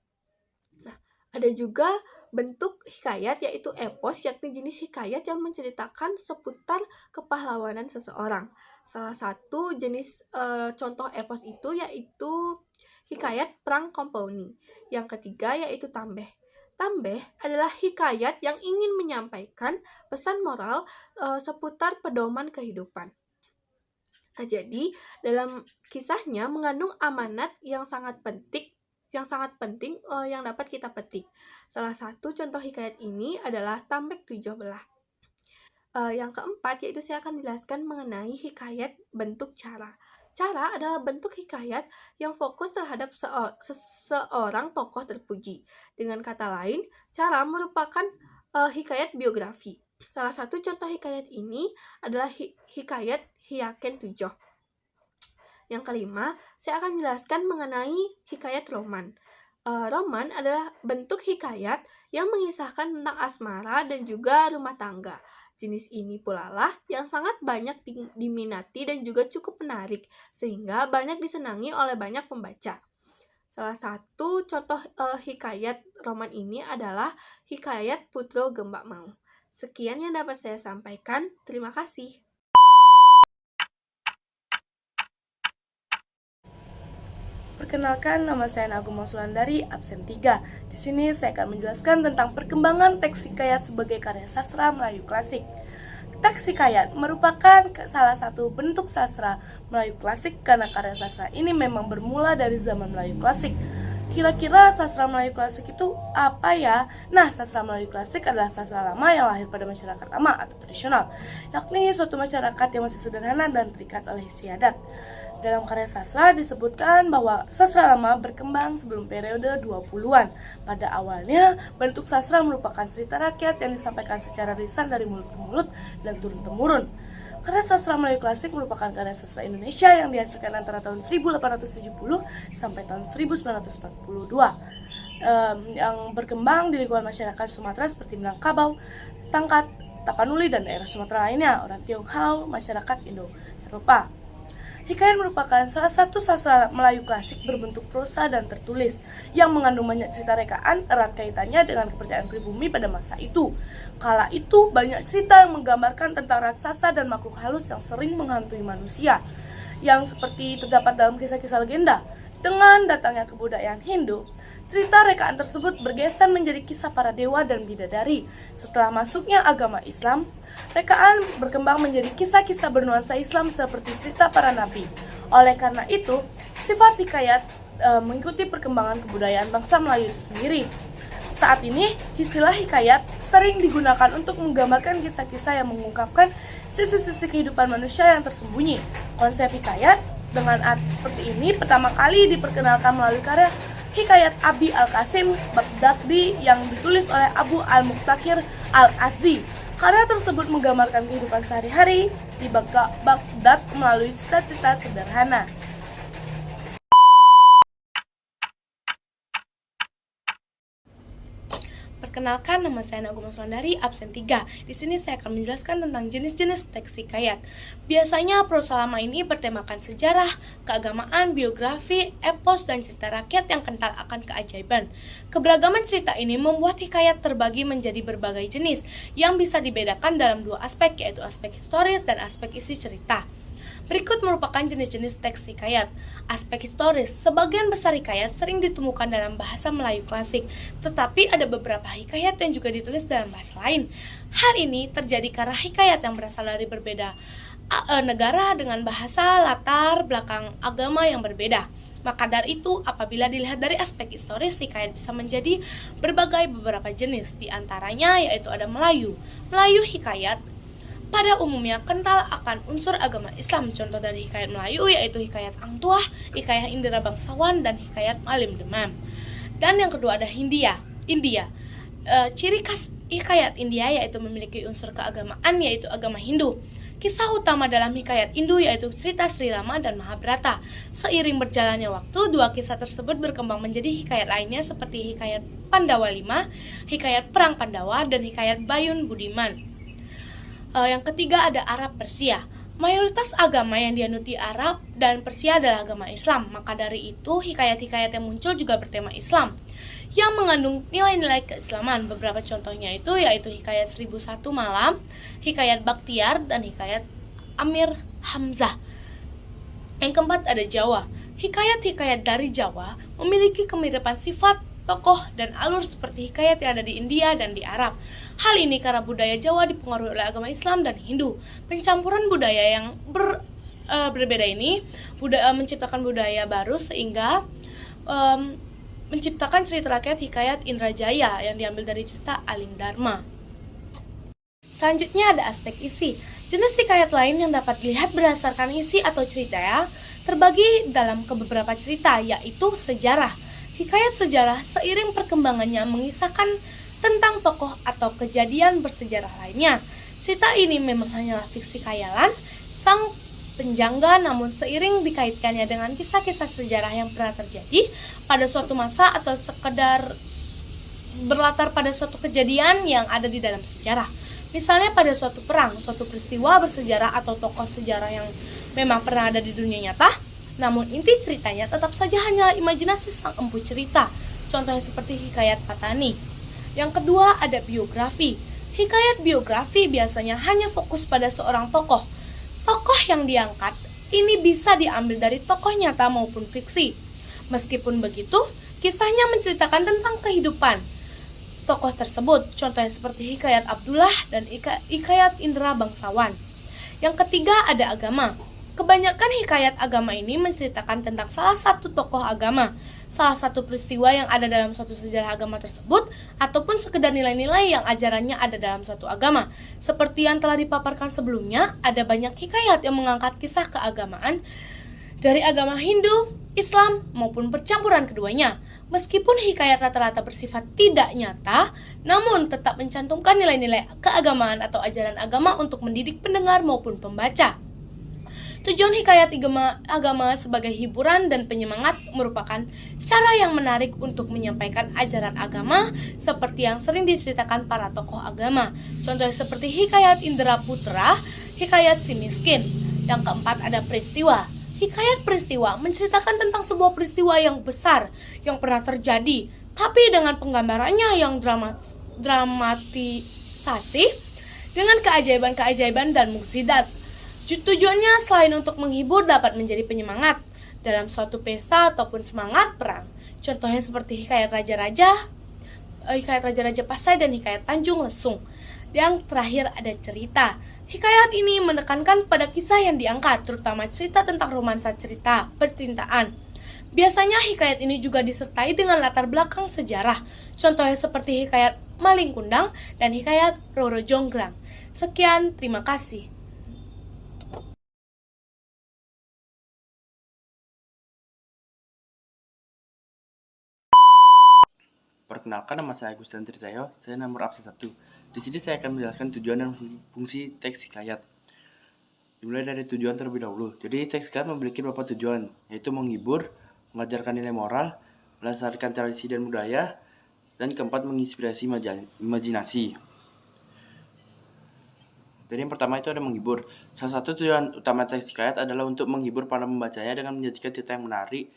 Nah, ada juga bentuk hikayat yaitu epos, yakni jenis hikayat yang menceritakan seputar kepahlawanan seseorang. Salah satu jenis contoh epos itu yaitu hikayat Perang Komponi. Yang ketiga yaitu tambeh. Tambeh adalah hikayat yang ingin menyampaikan pesan moral seputar pedoman kehidupan. Nah, jadi dalam kisahnya mengandung amanat yang sangat penting yang dapat kita petik. Salah satu contoh hikayat ini adalah Tambek Tujuh Belah. Yang keempat yaitu saya akan menjelaskan mengenai hikayat bentuk cara. Cara adalah bentuk hikayat yang fokus terhadap seorang tokoh terpuji. Dengan kata lain, cara merupakan hikayat biografi. Salah satu contoh hikayat ini adalah hikayat Hyaken Tujoh. Yang kelima, saya akan menjelaskan mengenai hikayat roman. Roman adalah bentuk hikayat yang mengisahkan tentang asmara dan juga rumah tangga. Jenis ini pula lah yang sangat banyak diminati dan juga cukup menarik, sehingga banyak disenangi oleh banyak pembaca. Salah satu contoh hikayat roman ini adalah hikayat Putro Gembak Mau. Sekian yang dapat saya sampaikan. Terima kasih. Perkenalkan, nama saya Nagum Mausulandari, absen 3. Di sini saya akan menjelaskan tentang perkembangan teks hikayat sebagai karya sastra Melayu klasik. Teks hikayat merupakan salah satu bentuk sastra Melayu klasik karena karya sastra ini memang bermula dari zaman Melayu klasik. Kira-kira sastra Melayu klasik itu apa ya? Nah, sastra Melayu klasik adalah sastra lama yang lahir pada masyarakat lama atau tradisional, yakni suatu masyarakat yang masih sederhana dan terikat oleh istiadat. Dalam karya sastra disebutkan bahwa sastra lama berkembang sebelum periode 20-an. Pada awalnya, bentuk sastra merupakan cerita rakyat yang disampaikan secara lisan dari mulut ke mulut dan turun-temurun. Karya sastra Melayu klasik merupakan karya sastra Indonesia yang dihasilkan antara tahun 1870 sampai tahun 1942, yang berkembang di lingkungan masyarakat Sumatera seperti Minangkabau, Tangkat, Tapanuli, dan daerah Sumatera lainnya, orang Tionghoa, masyarakat Indo-Eropa. Hikayat merupakan salah satu sastra Melayu klasik berbentuk prosa dan tertulis yang mengandung banyak cerita rekaan erat kaitannya dengan kepercayaan pribumi pada masa itu. Kala itu banyak cerita yang menggambarkan tentang raksasa dan makhluk halus yang sering menghantui manusia, yang seperti terdapat dalam kisah-kisah legenda. Dengan datangnya kebudayaan Hindu, cerita rekaan tersebut bergeser menjadi kisah para dewa dan bidadari. Setelah masuknya agama Islam, rekaan berkembang menjadi kisah-kisah bernuansa Islam seperti cerita para nabi. Oleh karena itu, sifat hikayat mengikuti perkembangan kebudayaan bangsa Melayu itu sendiri. Saat ini, istilah hikayat sering digunakan untuk menggambarkan kisah-kisah yang mengungkapkan sisi-sisi kehidupan manusia yang tersembunyi. Konsep hikayat dengan arti seperti ini pertama kali diperkenalkan melalui karya Hikayat Abi Al-Qasim Baghdadi yang ditulis oleh Abu Al-Muqtakir Al-Azdi. Karya tersebut menggambarkan kehidupan sehari-hari di Baghdad melalui cerita-cerita sederhana. Perkenalkan, nama saya Naguma Sulandari, absen 3. Di sini saya akan menjelaskan tentang jenis-jenis teks hikayat. Biasanya prosa lama ini bertemakan sejarah, keagamaan, biografi, epos, dan cerita rakyat yang kental akan keajaiban. Keberagaman cerita ini membuat hikayat terbagi menjadi berbagai jenis yang bisa dibedakan dalam dua aspek, yaitu aspek historis dan aspek isi cerita. Berikut merupakan jenis-jenis teks hikayat. Aspek historis, sebagian besar hikayat sering ditemukan dalam bahasa Melayu klasik, tetapi ada beberapa hikayat yang juga ditulis dalam bahasa lain. Hal ini terjadi karena hikayat yang berasal dari berbeda negara dengan bahasa latar belakang agama yang berbeda. Maka dari itu, apabila dilihat dari aspek historis, hikayat bisa menjadi beberapa jenis. Di antaranya yaitu ada Melayu. Melayu hikayat pada umumnya kental akan unsur agama Islam. Contoh dari hikayat Melayu yaitu hikayat Angtuah, hikayat Indra Bangsawan, dan hikayat Malim Demam. Dan yang kedua ada India. Ciri khas hikayat India yaitu memiliki unsur keagamaan yaitu agama Hindu. Kisah utama dalam hikayat Hindu yaitu cerita Sri Rama dan Mahabharata. Seiring berjalannya waktu, dua kisah tersebut berkembang menjadi hikayat lainnya seperti hikayat Pandawa 5, hikayat Perang Pandawa, dan hikayat Bayun Budiman. Yang ketiga ada Arab Persia. Mayoritas agama yang dianuti Arab dan Persia adalah agama Islam. Maka dari itu, hikayat-hikayat yang muncul juga bertema Islam yang mengandung nilai-nilai keislaman. Beberapa contohnya itu yaitu hikayat 1001 Malam, hikayat Bakhtiar, dan hikayat Amir Hamzah. Yang keempat ada Jawa. Hikayat-hikayat dari Jawa memiliki kemiripan sifat, tokoh, dan alur seperti hikayat yang ada di India dan di Arab. Hal ini karena budaya Jawa dipengaruhi oleh agama Islam dan Hindu. Pencampuran budaya yang berbeda ini menciptakan budaya baru sehingga menciptakan cerita rakyat hikayat Indrajaya yang diambil dari cerita Aling Dharma. Selanjutnya ada aspek isi. Jenis hikayat lain yang dapat dilihat berdasarkan isi atau cerita terbagi dalam beberapa cerita, yaitu sejarah. Hikayat sejarah seiring perkembangannya mengisahkan tentang tokoh atau kejadian bersejarah lainnya. Cerita ini memang hanyalah fiksi khayalan sang penjangga, namun seiring dikaitkannya dengan kisah-kisah sejarah yang pernah terjadi pada suatu masa atau sekedar berlatar pada suatu kejadian yang ada di dalam sejarah. Misalnya pada suatu perang, suatu peristiwa bersejarah atau tokoh sejarah yang memang pernah ada di dunia nyata, namun inti ceritanya tetap saja hanya imajinasi sang empu cerita. Contohnya seperti hikayat Patani. Yang kedua ada biografi. Hikayat biografi biasanya hanya fokus pada seorang tokoh. Tokoh yang diangkat ini bisa diambil dari tokoh nyata maupun fiksi. Meskipun begitu, kisahnya menceritakan tentang kehidupan tokoh tersebut. Contohnya seperti hikayat Abdullah dan hikayat Indra Bangsawan. Yang ketiga ada agama. Kebanyakan hikayat agama ini menceritakan tentang salah satu tokoh agama, salah satu peristiwa yang ada dalam suatu sejarah agama tersebut, ataupun sekedar nilai-nilai yang ajarannya ada dalam suatu agama. Seperti yang telah dipaparkan sebelumnya, ada banyak hikayat yang mengangkat kisah keagamaan dari agama Hindu, Islam, maupun percampuran keduanya. Meskipun hikayat rata-rata bersifat tidak nyata, namun tetap mencantumkan nilai-nilai keagamaan atau ajaran agama untuk mendidik pendengar maupun pembaca. Tujuan hikayat agama sebagai hiburan dan penyemangat merupakan cara yang menarik untuk menyampaikan ajaran agama seperti yang sering diceritakan para tokoh agama. Contohnya seperti hikayat Indra Putra, hikayat si miskin. Yang keempat ada peristiwa. Hikayat peristiwa menceritakan tentang sebuah peristiwa yang besar yang pernah terjadi, tapi dengan penggambarannya yang dramatisasi dengan keajaiban-keajaiban dan mukjizat. Tujuannya selain untuk menghibur dapat menjadi penyemangat dalam suatu pesta ataupun semangat perang. Contohnya seperti hikayat Raja-Raja Pasai dan hikayat Tanjung Lesung. Yang terakhir ada cerita. Hikayat ini menekankan pada kisah yang diangkat, terutama cerita tentang romansa cerita percintaan. Biasanya hikayat ini juga disertai dengan latar belakang sejarah. Contohnya seperti hikayat Maling Kundang dan hikayat Roro Jonggrang. Sekian, terima kasih. Perkenalkan, nama saya Agustin Trisayo, saya nomor absen 1. Di sini saya akan menjelaskan tujuan dan fungsi teks hikayat. Dimulai dari tujuan terlebih dahulu. Jadi teks hikayat memiliki beberapa tujuan, yaitu menghibur, mengajarkan nilai moral, melestarikan tradisi dan budaya, dan keempat menginspirasi imajinasi. Jadi yang pertama itu ada menghibur. Salah satu tujuan utama teks hikayat adalah untuk menghibur para pembacanya dengan menyajikan cerita yang menarik,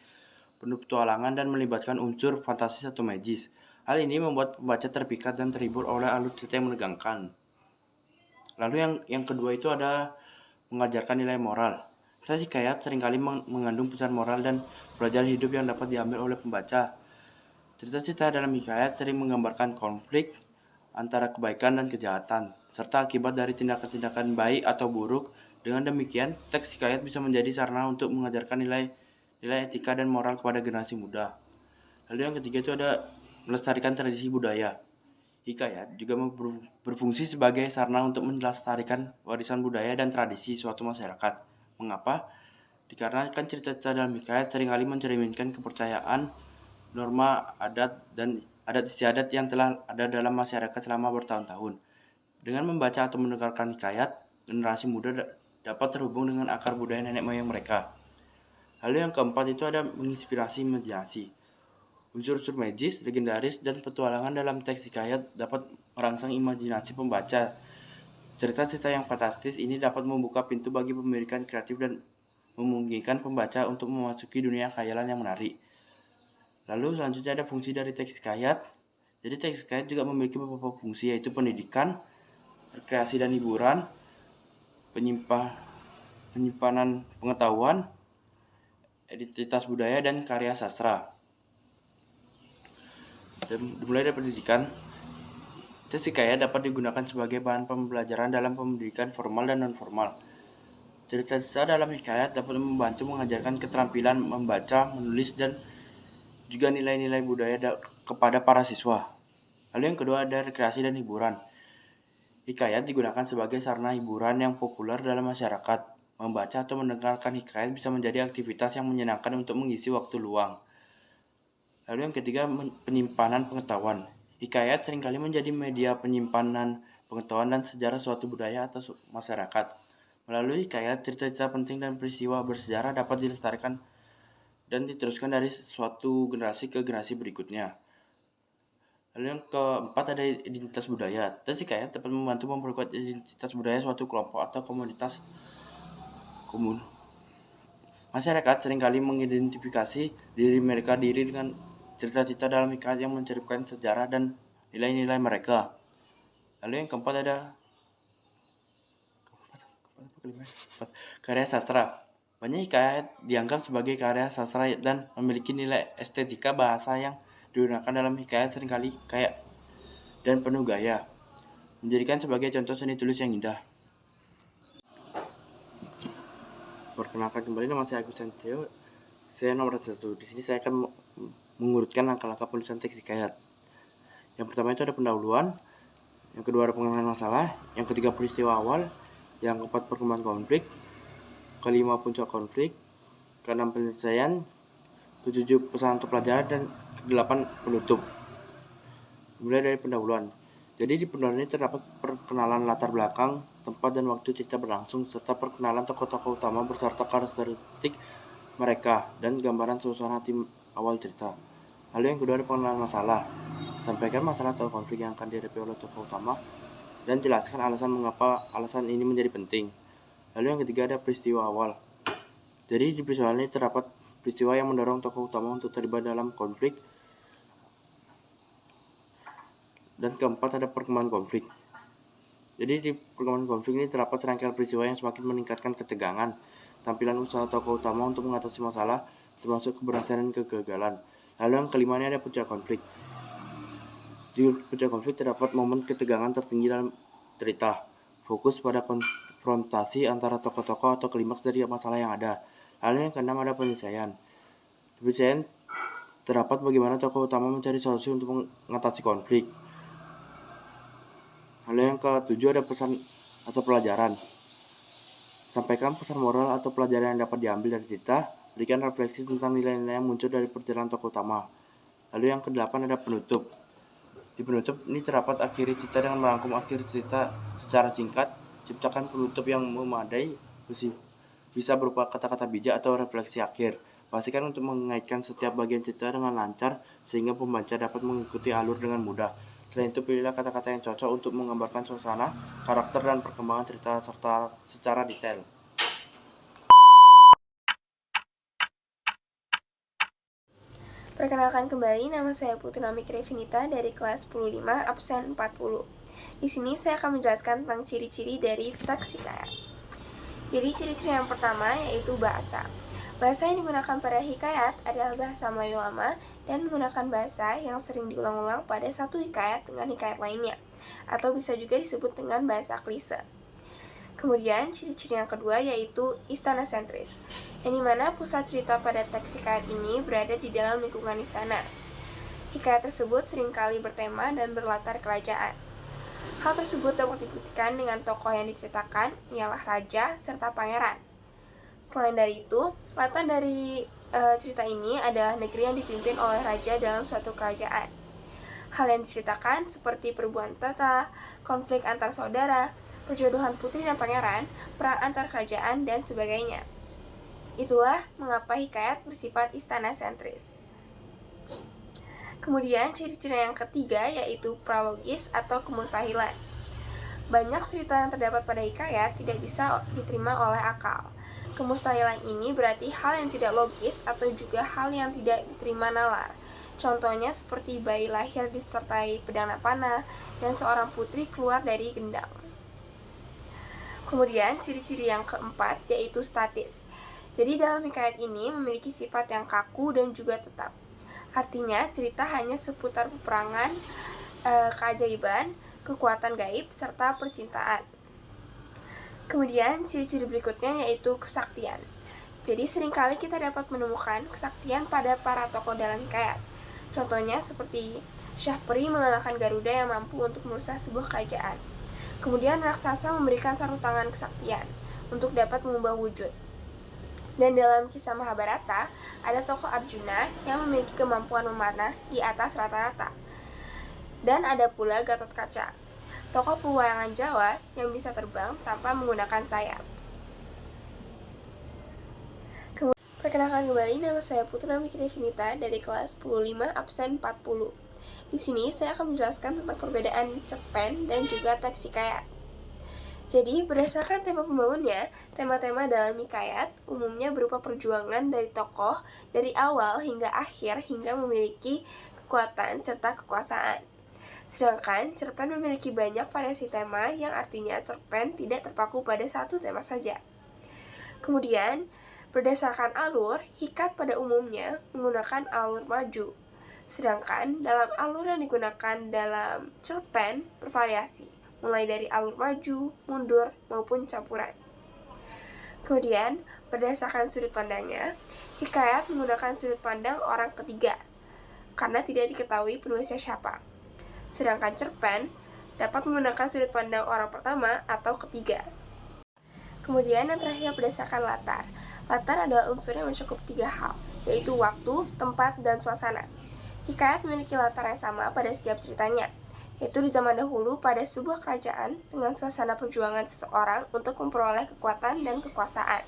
penuh petualangan dan melibatkan unsur fantastis atau magis. Hal ini membuat pembaca terpikat dan terhibur oleh alur cerita yang menegangkan. Lalu yang kedua itu ada mengajarkan nilai moral. Teks hikayat seringkali mengandung pesan moral dan pelajaran hidup yang dapat diambil oleh pembaca. Cerita-cerita dalam hikayat sering menggambarkan konflik antara kebaikan dan kejahatan, serta akibat dari tindakan-tindakan baik atau buruk. Dengan demikian, teks hikayat bisa menjadi sarana untuk mengajarkan nilai etika dan moral kepada generasi muda. Lalu yang ketiga itu ada melestarikan tradisi budaya. Hikayat juga berfungsi sebagai sarana untuk melestarikan warisan budaya dan tradisi suatu masyarakat. Mengapa? Dikarenakan cerita-cerita dalam hikayat seringkali mencerminkan kepercayaan, norma, adat, dan adat istiadat yang telah ada dalam masyarakat selama bertahun-tahun. Dengan membaca atau mendengarkan hikayat, generasi muda dapat terhubung dengan akar budaya nenek moyang mereka. Lalu yang keempat itu ada menginspirasi imajinasi. Unsur-unsur magis, legendaris, dan petualangan dalam teks hikayat dapat merangsang imajinasi pembaca. Cerita-cerita yang fantastis ini dapat membuka pintu bagi pemikiran kreatif dan memungkinkan pembaca untuk memasuki dunia khayalan yang menarik. Lalu selanjutnya ada fungsi dari teks hikayat. Jadi teks hikayat juga memiliki beberapa fungsi, yaitu pendidikan, rekreasi dan hiburan, penyimpanan pengetahuan, identitas budaya, dan karya sastra. Dimulai dari pendidikan, teks hikayat dapat digunakan sebagai bahan pembelajaran dalam pendidikan formal dan non-formal. Cerita-cerita dalam hikayat dapat membantu mengajarkan keterampilan membaca, menulis, dan juga nilai-nilai budaya kepada para siswa. Lalu yang kedua ada rekreasi dan hiburan. Hikayat digunakan sebagai sarana hiburan yang populer dalam masyarakat. Membaca atau mendengarkan hikayat bisa menjadi aktivitas yang menyenangkan untuk mengisi waktu luang. Lalu yang ketiga, penyimpanan pengetahuan. Hikayat seringkali menjadi media penyimpanan pengetahuan dan sejarah suatu budaya atau masyarakat. Melalui hikayat, cerita-cerita penting dan peristiwa bersejarah dapat dilestarikan dan diteruskan dari suatu generasi ke generasi berikutnya. Lalu yang keempat ada identitas budaya. Teks hikayat dapat membantu memperkuat identitas budaya suatu kelompok atau komunitas. Masyarakat seringkali mengidentifikasi diri mereka dengan cerita-cerita dalam hikayat yang menceritakan sejarah dan nilai-nilai mereka. Lalu yang keempat ada karya sastra. Banyak hikayat dianggap sebagai karya sastra dan memiliki nilai estetika bahasa yang digunakan dalam hikayat seringkali kaya dan penuh gaya, menjadikan sebagai contoh seni tulis yang indah. Perkenalkan kembali, nama saya Agustin Trisayo, saya nomor 1. Di sini saya akan mengurutkan langkah-langkah penulisan teks hikayat. Yang pertama itu ada pendahuluan, yang kedua ada pengenalan masalah, yang ketiga peristiwa awal, yang keempat perkembangan konflik, kelima puncak konflik, keenam penyelesaian, ketujuh pesan untuk pelajaran, dan kedelapan penutup. Mulai dari pendahuluan. Jadi di pendahuluan ini terdapat perkenalan latar belakang, tempat dan waktu cerita berlangsung, serta perkenalan tokoh-tokoh utama beserta karakteristik mereka dan gambaran suasana tim awal cerita. Lalu yang kedua ada pengenalan masalah. Sampaikan masalah atau konflik yang akan dihadapi oleh tokoh utama dan jelaskan alasan mengapa alasan ini menjadi penting. Lalu yang ketiga ada peristiwa awal. Jadi di peristiwa ini terdapat peristiwa yang mendorong tokoh utama untuk terlibat dalam konflik. Dan keempat ada perkembangan konflik. Jadi di perkembangan konflik ini terdapat rangkaian peristiwa yang semakin meningkatkan ketegangan, tampilan usaha tokoh utama untuk mengatasi masalah, termasuk keberhasilan dan kegagalan. Lalu yang kelima ini ada puncak konflik. Di puncak konflik terdapat momen ketegangan tertinggi dalam cerita, fokus pada konfrontasi antara tokoh-tokoh atau klimaks dari masalah yang ada. Lalu yang keenam ada penyelesaian. Di penyelesaian terdapat bagaimana tokoh utama mencari solusi untuk mengatasi konflik. Lalu yang ketujuh ada pesan atau pelajaran. Sampaikan pesan moral atau pelajaran yang dapat diambil dari cerita. Berikan refleksi tentang nilai-nilai yang muncul dari perjalanan tokoh utama. Lalu yang kedelapan ada penutup. Di penutup ini terdapat akhiri cerita dengan merangkum akhir cerita secara singkat. Ciptakan penutup yang memadai, bisa berupa kata-kata bijak atau refleksi akhir. Pastikan untuk mengaitkan setiap bagian cerita dengan lancar sehingga pembaca dapat mengikuti alur dengan mudah. Selain itu, pilihlah kata-kata yang cocok untuk menggambarkan suasana, karakter, dan perkembangan cerita serta secara detail. Perkenalkan kembali, nama saya Putri Nami Revinita dari kelas 15 absen 40. Di sini saya akan menjelaskan tentang ciri-ciri dari teks hikayat. Jadi ciri-ciri yang pertama yaitu bahasa. Bahasa yang digunakan pada hikayat adalah bahasa Melayu lama dan menggunakan bahasa yang sering diulang-ulang pada satu hikayat dengan hikayat lainnya, atau bisa juga disebut dengan bahasa klise. Kemudian ciri-ciri yang kedua yaitu istana sentris, yang dimana pusat cerita pada teks hikayat ini berada di dalam lingkungan istana. Hikayat tersebut seringkali bertema dan berlatar kerajaan. Hal tersebut dapat dibuktikan dengan tokoh yang diceritakan ialah raja serta pangeran. Selain dari itu, latar dari cerita ini adalah negeri yang dipimpin oleh raja dalam suatu kerajaan. Hal yang diceritakan seperti perebutan tata, konflik antar saudara, perjodohan putri dan pangeran, perang antar kerajaan, dan sebagainya. Itulah mengapa hikayat bersifat istana sentris. Kemudian ciri-ciri yang ketiga yaitu pralogis atau kemustahilan. Banyak cerita yang terdapat pada hikayat tidak bisa diterima oleh akal. Kemustahilan ini berarti hal yang tidak logis atau juga hal yang tidak diterima nalar. Contohnya seperti bayi lahir disertai pedang dan panah dan seorang putri keluar dari gendang. Kemudian ciri-ciri yang keempat yaitu statis. Jadi dalam hikayat ini memiliki sifat yang kaku dan juga tetap. Artinya cerita hanya seputar peperangan, keajaiban, kekuatan gaib, serta percintaan. Kemudian ciri-ciri berikutnya yaitu kesaktian. Jadi seringkali kita dapat menemukan kesaktian pada para tokoh dalam hikayat. Contohnya seperti Syahperi mengalahkan Garuda yang mampu untuk merusak sebuah kerajaan. Kemudian raksasa memberikan sarung tangan kesaktian untuk dapat mengubah wujud. Dan dalam kisah Mahabharata, ada tokoh Arjuna yang memiliki kemampuan memanah di atas rata-rata. Dan ada pula Gatotkaca, tokoh pewayangan Jawa yang bisa terbang tanpa menggunakan sayap. Perkenalkan kembali, nama saya Putri Nami Revinita dari kelas 15 absen 40. Di sini saya akan menjelaskan tentang perbedaan cerpen dan juga teks hikayat. Jadi, berdasarkan tema pembangunnya, tema-tema dalam hikayat umumnya berupa perjuangan dari tokoh dari awal hingga akhir hingga memiliki kekuatan serta kekuasaan. Sedangkan cerpen memiliki banyak variasi tema yang artinya cerpen tidak terpaku pada satu tema saja. Kemudian, berdasarkan alur, hikayat pada umumnya menggunakan alur maju. Sedangkan dalam alur yang digunakan dalam cerpen bervariasi, mulai dari alur maju, mundur, maupun campuran. Kemudian, berdasarkan sudut pandangnya, hikayat menggunakan sudut pandang orang ketiga, karena tidak diketahui penulisnya siapa. Sedangkan cerpen dapat menggunakan sudut pandang orang pertama atau ketiga. Kemudian yang terakhir berdasarkan latar. Latar adalah unsur yang mencakup 3 hal, yaitu waktu, tempat, dan suasana. Hikayat memiliki latar yang sama pada setiap ceritanya, yaitu di zaman dahulu pada sebuah kerajaan dengan suasana perjuangan seseorang untuk memperoleh kekuatan dan kekuasaan.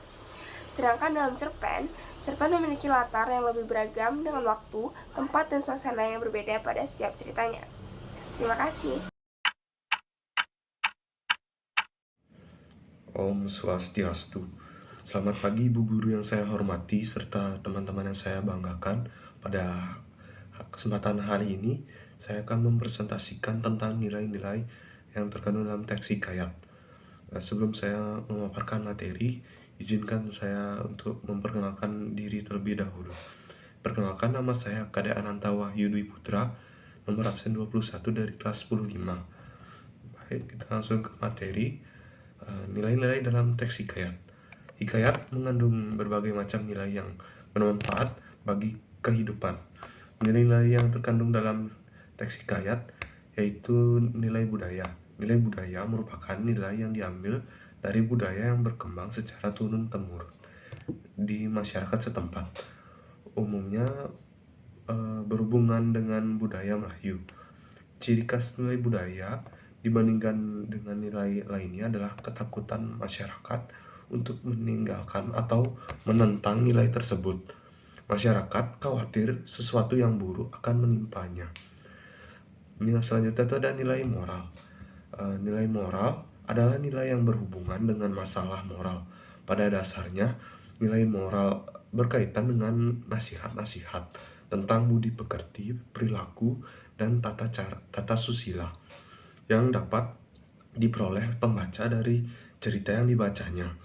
Sedangkan dalam cerpen memiliki latar yang lebih beragam dengan waktu, tempat, dan suasana yang berbeda pada setiap ceritanya. Terima kasih. Om Swastiastu. Selamat pagi Ibu Guru yang saya hormati serta teman-teman yang saya banggakan. Pada kesempatan hari ini, saya akan mempresentasikan tentang nilai-nilai yang terkandung dalam teks hikayat. Sebelum saya memaparkan materi, izinkan saya untuk memperkenalkan diri terlebih dahulu. Perkenalkan, nama saya Kade Ananta Wahyu Dwi Putra, nomor absen 21 dari kelas 10-5. Baik, kita langsung ke materi. Nilai-nilai dalam teks hikayat. Hikayat mengandung berbagai macam nilai yang bermanfaat bagi kehidupan. Nilai-nilai yang terkandung dalam teks hikayat yaitu nilai budaya. Nilai budaya merupakan nilai yang diambil dari budaya yang berkembang secara turun-temurun di masyarakat setempat. Umumnya berhubungan dengan budaya Melayu. Ciri khas nilai budaya dibandingkan dengan nilai lainnya adalah ketakutan masyarakat untuk meninggalkan atau menentang nilai tersebut. Masyarakat khawatir sesuatu yang buruk akan menimpanya. Nilai selanjutnya itu ada nilai moral. Nilai moral adalah nilai yang berhubungan dengan masalah moral. Pada dasarnya, nilai moral berkaitan dengan nasihat-nasihat tentang budi pekerti, perilaku, dan tata susila yang dapat diperoleh pembaca dari cerita yang dibacanya.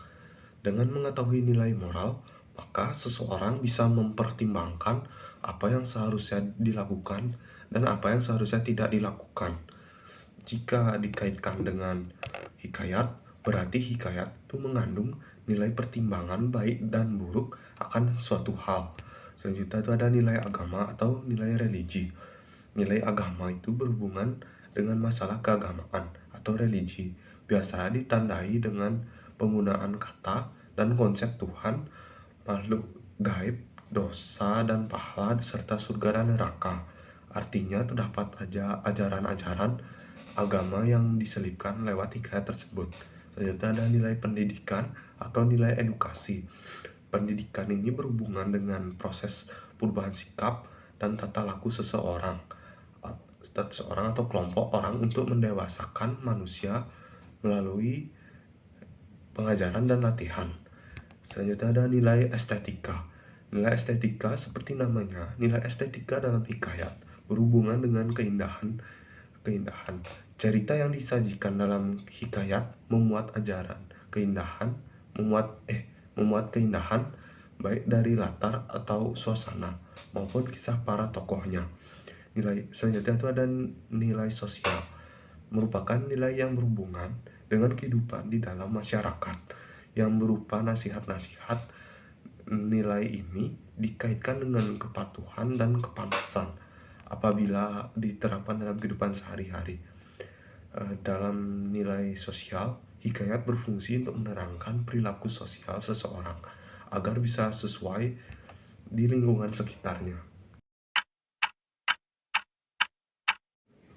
Dengan mengetahui nilai moral, maka seseorang bisa mempertimbangkan apa yang seharusnya dilakukan dan apa yang seharusnya tidak dilakukan. Jika dikaitkan dengan hikayat, berarti hikayat itu mengandung nilai pertimbangan baik dan buruk akan suatu hal. Selanjutnya itu ada nilai agama atau nilai religi. Nilai agama itu berhubungan dengan masalah keagamaan atau religi. Biasanya ditandai dengan penggunaan kata dan konsep Tuhan, makhluk gaib, dosa dan pahala, serta surga dan neraka. Artinya terdapat ajaran-ajaran agama yang diselipkan lewat hikayat tersebut. Selanjutnya ada nilai pendidikan atau nilai edukasi. Pendidikan ini berhubungan dengan proses perubahan sikap dan tata laku seseorang atau kelompok orang untuk mendewasakan manusia melalui pengajaran dan latihan. Selanjutnya ada nilai estetika. Nilai estetika seperti namanya, nilai estetika dalam hikayat berhubungan dengan keindahan. Cerita yang disajikan dalam hikayat memuat ajaran, memuat keindahan baik dari latar atau suasana maupun kisah para tokohnya. Nilai selanjutnya itu ada nilai sosial, merupakan nilai yang berhubungan dengan kehidupan di dalam masyarakat yang berupa nasihat-nasihat. Nilai ini dikaitkan dengan kepatuhan dan kepantasan apabila diterapkan dalam kehidupan sehari-hari. Dalam nilai sosial, hikayat berfungsi untuk menerangkan perilaku sosial seseorang agar bisa sesuai di lingkungan sekitarnya.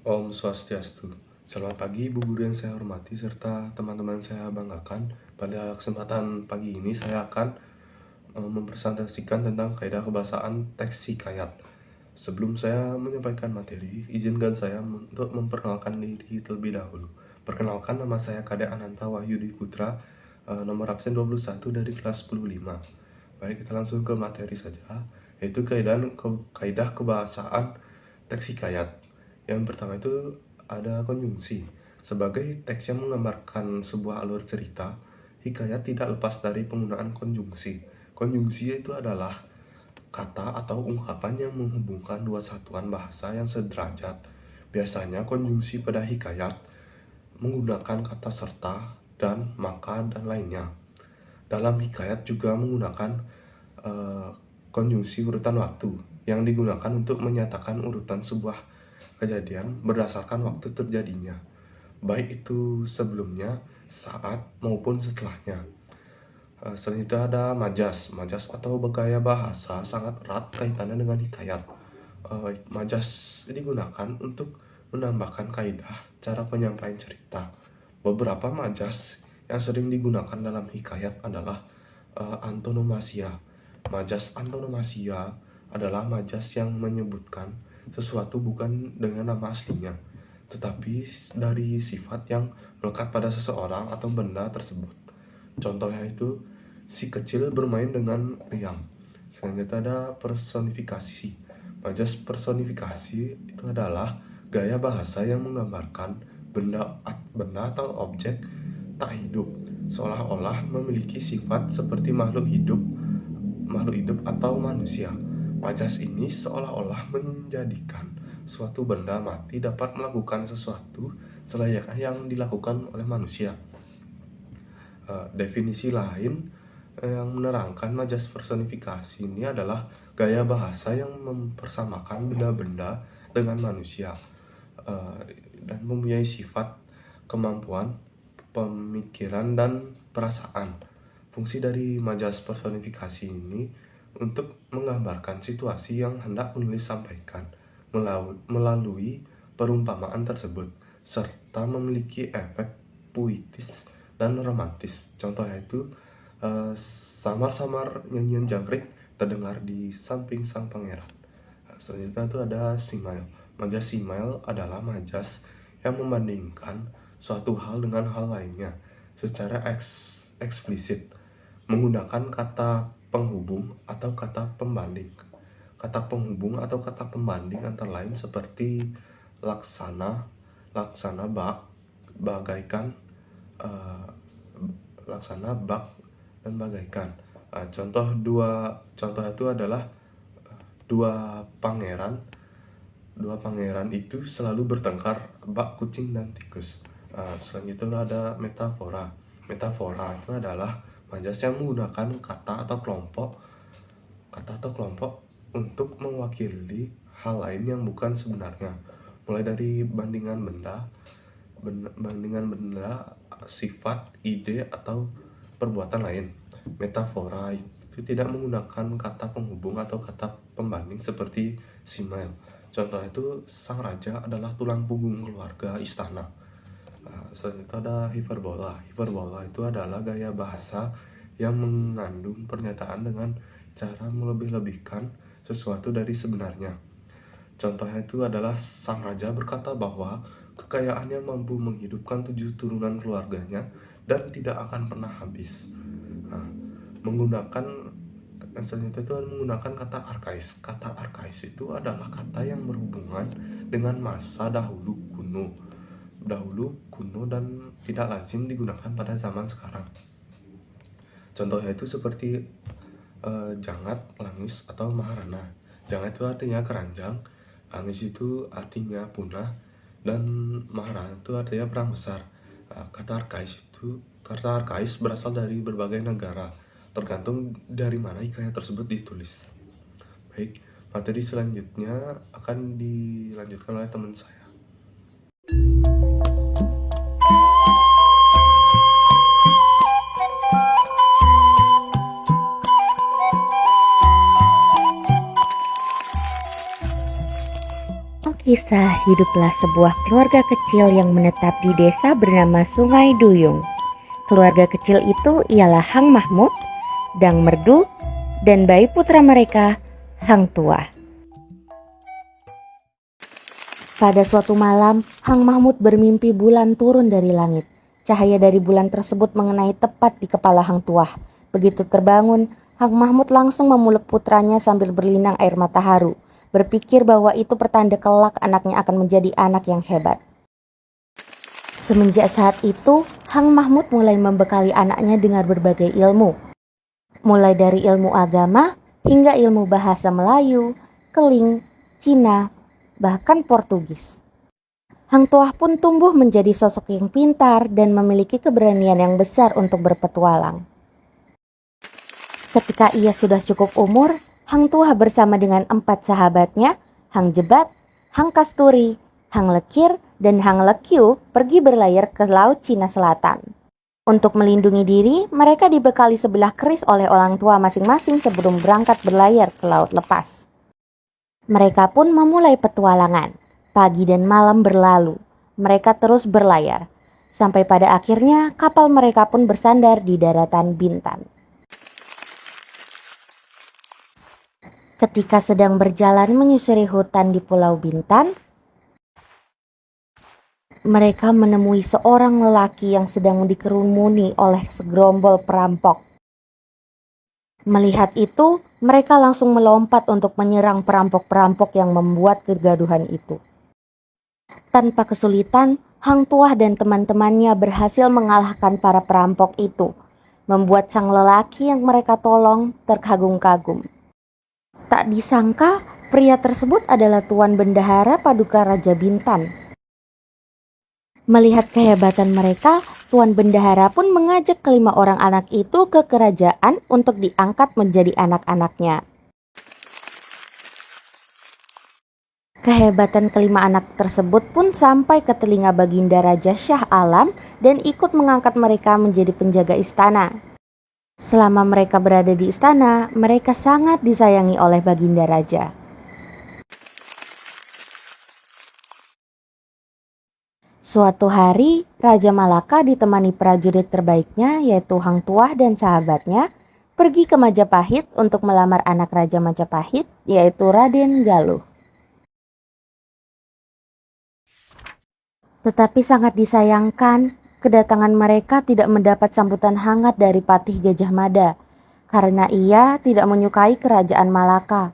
Om Swastiastu. Selamat pagi Ibu Guru yang saya hormati serta teman-teman saya banggakan. Pada kesempatan pagi ini saya akan mempresentasikan tentang kaidah kebahasaan teks hikayat. Sebelum saya menyampaikan materi, izinkan saya untuk memperkenalkan diri terlebih dahulu. Perkenalkan, nama saya Kade Ananta Wahyu Dwi Putra, nomor absen 21 dari kelas 10-5. Baik, kita langsung ke materi saja, yaitu kaidah kebahasaan teks hikayat. Yang pertama itu ada konjungsi. Sebagai teks yang menggambarkan sebuah alur cerita, hikayat tidak lepas dari penggunaan konjungsi. Konjungsi itu adalah kata atau ungkapan yang menghubungkan dua satuan bahasa yang sederajat. Biasanya konjungsi pada hikayat menggunakan kata serta, dan, maka, dan lainnya. Dalam hikayat juga menggunakan konjungsi urutan waktu yang digunakan untuk menyatakan urutan sebuah kejadian berdasarkan waktu terjadinya, baik itu sebelumnya, saat, maupun setelahnya. Selanjutnya ada majas. Majas atau bergaya bahasa sangat erat kaitannya dengan hikayat. Majas digunakan untuk menambahkan kaidah cara penyampaian cerita. Beberapa majas yang sering digunakan dalam hikayat adalah antonomasia. Majas antonomasia adalah majas yang menyebutkan sesuatu bukan dengan nama aslinya, tetapi dari sifat yang melekat pada seseorang atau benda tersebut. Contohnya itu si kecil bermain dengan riang. Selanjutnya ada personifikasi. Majas personifikasi itu adalah gaya bahasa yang menggambarkan benda atau objek tak hidup seolah-olah memiliki sifat seperti makhluk hidup atau manusia. Majas ini seolah-olah menjadikan suatu benda mati dapat melakukan sesuatu selayaknya yang dilakukan oleh manusia. Definisi lain yang menerangkan majas personifikasi ini adalah gaya bahasa yang mempersamakan benda-benda dengan manusia dan mempunyai sifat, kemampuan, pemikiran, dan perasaan. Fungsi dari majas personifikasi ini untuk menggambarkan situasi yang hendak penulis sampaikan melalui perumpamaan tersebut, serta memiliki efek puitis dan romantis. Contohnya itu samar-samar nyanyian jangkrik terdengar di samping sang pangeran. Selanjutnya itu ada simile. Majas simile adalah majas yang membandingkan suatu hal dengan hal lainnya secara eksplisit menggunakan kata penghubung atau kata pembanding. Kata penghubung atau kata pembanding antara lain seperti laksana, bagaikan, laksana, bak, dan bagaikan. Contoh itu adalah dua pangeran itu selalu bertengkar bak kucing dan tikus. Selanjutnya ada metafora. Metafora itu adalah majas yang menggunakan kata atau kelompok untuk mewakili hal lain yang bukan sebenarnya, mulai dari bandingan benda, sifat, ide, atau perbuatan lain. Metafora itu tidak menggunakan kata penghubung atau kata pembanding seperti simile. Contohnya itu sang raja adalah tulang punggung keluarga istana. Selanjutnya ada hiperbola. Hiperbola itu adalah gaya bahasa yang mengandung pernyataan dengan cara melebih-lebihkan sesuatu dari sebenarnya. Contohnya itu adalah sang raja berkata bahwa kekayaannya mampu menghidupkan 7 turunan keluarganya dan tidak akan pernah habis. Selanjutnya itu menggunakan kata arkais. Kata arkais itu adalah kata yang berhubungan dengan masa dahulu kuno dan tidak lazim digunakan pada zaman sekarang. Contohnya itu seperti jangat, langis, atau maharana. Jangat itu artinya keranjang, langis itu artinya punah, dan maharana itu artinya perang besar. Kata arkais berasal dari berbagai negara, tergantung dari mana hikayat tersebut ditulis. Baik, materi selanjutnya akan dilanjutkan oleh teman saya. Kisah hiduplah sebuah keluarga kecil yang menetap di desa bernama Sungai Duyung. Keluarga kecil itu ialah Hang Mahmud, Dang Merdu, dan bayi putra mereka, Hang Tuah. Pada suatu malam, Hang Mahmud bermimpi bulan turun dari langit. Cahaya dari bulan tersebut mengenai tepat di kepala Hang Tuah. Begitu terbangun, Hang Mahmud langsung memeluk putranya sambil berlinang air mata haru, berpikir bahwa itu pertanda kelak anaknya akan menjadi anak yang hebat. Semenjak saat itu, Hang Mahmud mulai membekali anaknya dengan berbagai ilmu. Mulai dari ilmu agama hingga ilmu bahasa Melayu, Keling, Cina, bahkan Portugis. Hang Tuah pun tumbuh menjadi sosok yang pintar dan memiliki keberanian yang besar untuk berpetualang. Ketika ia sudah cukup umur, Hang Tuah bersama dengan 4 sahabatnya, Hang Jebat, Hang Kasturi, Hang Lekir, dan Hang Lekyu pergi berlayar ke Laut Cina Selatan. Untuk melindungi diri, mereka dibekali sebilah keris oleh orang tua masing-masing sebelum berangkat berlayar ke laut lepas. Mereka pun memulai petualangan. Pagi dan malam berlalu, mereka terus berlayar. Sampai pada akhirnya kapal mereka pun bersandar di daratan Bintan. Ketika sedang berjalan menyusuri hutan di Pulau Bintan, mereka menemui seorang lelaki yang sedang dikerumuni oleh segerombol perampok. Melihat itu, mereka langsung melompat untuk menyerang perampok-perampok yang membuat kegaduhan itu. Tanpa kesulitan, Hang Tuah dan teman-temannya berhasil mengalahkan para perampok itu, membuat sang lelaki yang mereka tolong terkagum-kagum. Tak disangka, pria tersebut adalah Tuan Bendahara Paduka Raja Bintan. Melihat kehebatan mereka, Tuan Bendahara pun mengajak kelima orang anak itu ke kerajaan untuk diangkat menjadi anak-anaknya. Kehebatan kelima anak tersebut pun sampai ke telinga Baginda Raja Shah Alam dan ikut mengangkat mereka menjadi penjaga istana. Selama mereka berada di istana, mereka sangat disayangi oleh Baginda Raja. Suatu hari, Raja Malaka ditemani prajurit terbaiknya yaitu Hang Tuah dan sahabatnya pergi ke Majapahit untuk melamar anak Raja Majapahit yaitu Raden Galuh. Tetapi sangat disayangkan, kedatangan mereka tidak mendapat sambutan hangat dari Patih Gajah Mada karena ia tidak menyukai kerajaan Malaka.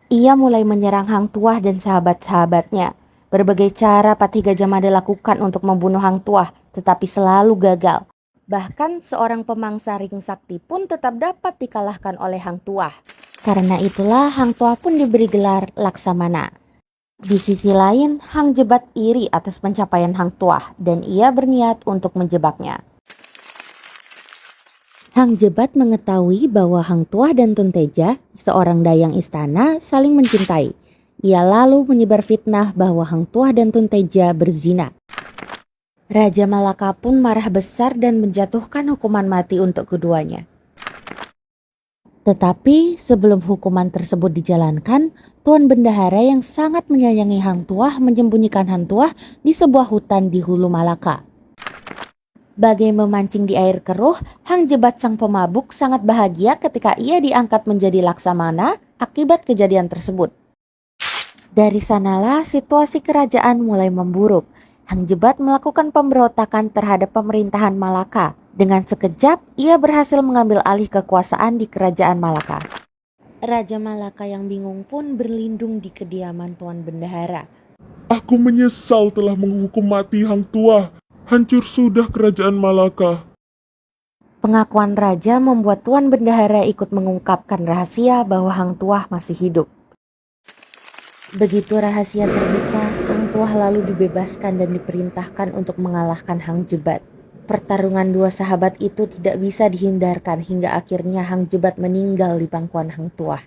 Ia mulai menyerang Hang Tuah dan sahabat-sahabatnya. Berbagai cara Patih Gajah Mada lakukan untuk membunuh Hang Tuah, tetapi selalu gagal. Bahkan seorang pemangsa ring sakti pun tetap dapat dikalahkan oleh Hang Tuah. Karena itulah Hang Tuah pun diberi gelar Laksamana. Di sisi lain, Hang Jebat iri atas pencapaian Hang Tuah dan ia berniat untuk menjebaknya. Hang Jebat mengetahui bahwa Hang Tuah dan Tun Teja, seorang dayang istana, saling mencintai. Ia lalu menyebar fitnah bahwa Hang Tuah dan Tun Teja berzina. Raja Malaka pun marah besar dan menjatuhkan hukuman mati untuk keduanya. Tetapi sebelum hukuman tersebut dijalankan, Tuan Bendahara yang sangat menyayangi Hang Tuah menyembunyikan Hang Tuah di sebuah hutan di hulu Malaka. Bagai memancing di air keruh, Hang Jebat sang pemabuk sangat bahagia ketika ia diangkat menjadi Laksamana akibat kejadian tersebut. Dari sanalah situasi kerajaan mulai memburuk. Hang Jebat melakukan pemberontakan terhadap pemerintahan Malaka. Dengan sekejap, ia berhasil mengambil alih kekuasaan di kerajaan Malaka. Raja Malaka yang bingung pun berlindung di kediaman Tuan Bendahara. Aku menyesal telah menghukum mati Hang Tuah. Hancur sudah kerajaan Malaka. Pengakuan raja membuat Tuan Bendahara ikut mengungkapkan rahasia bahwa Hang Tuah masih hidup. Begitu rahasia terbuka, Hang Tuah lalu dibebaskan dan diperintahkan untuk mengalahkan Hang Jebat. Pertarungan dua sahabat itu tidak bisa dihindarkan hingga akhirnya Hang Jebat meninggal di pangkuan Hang Tuah.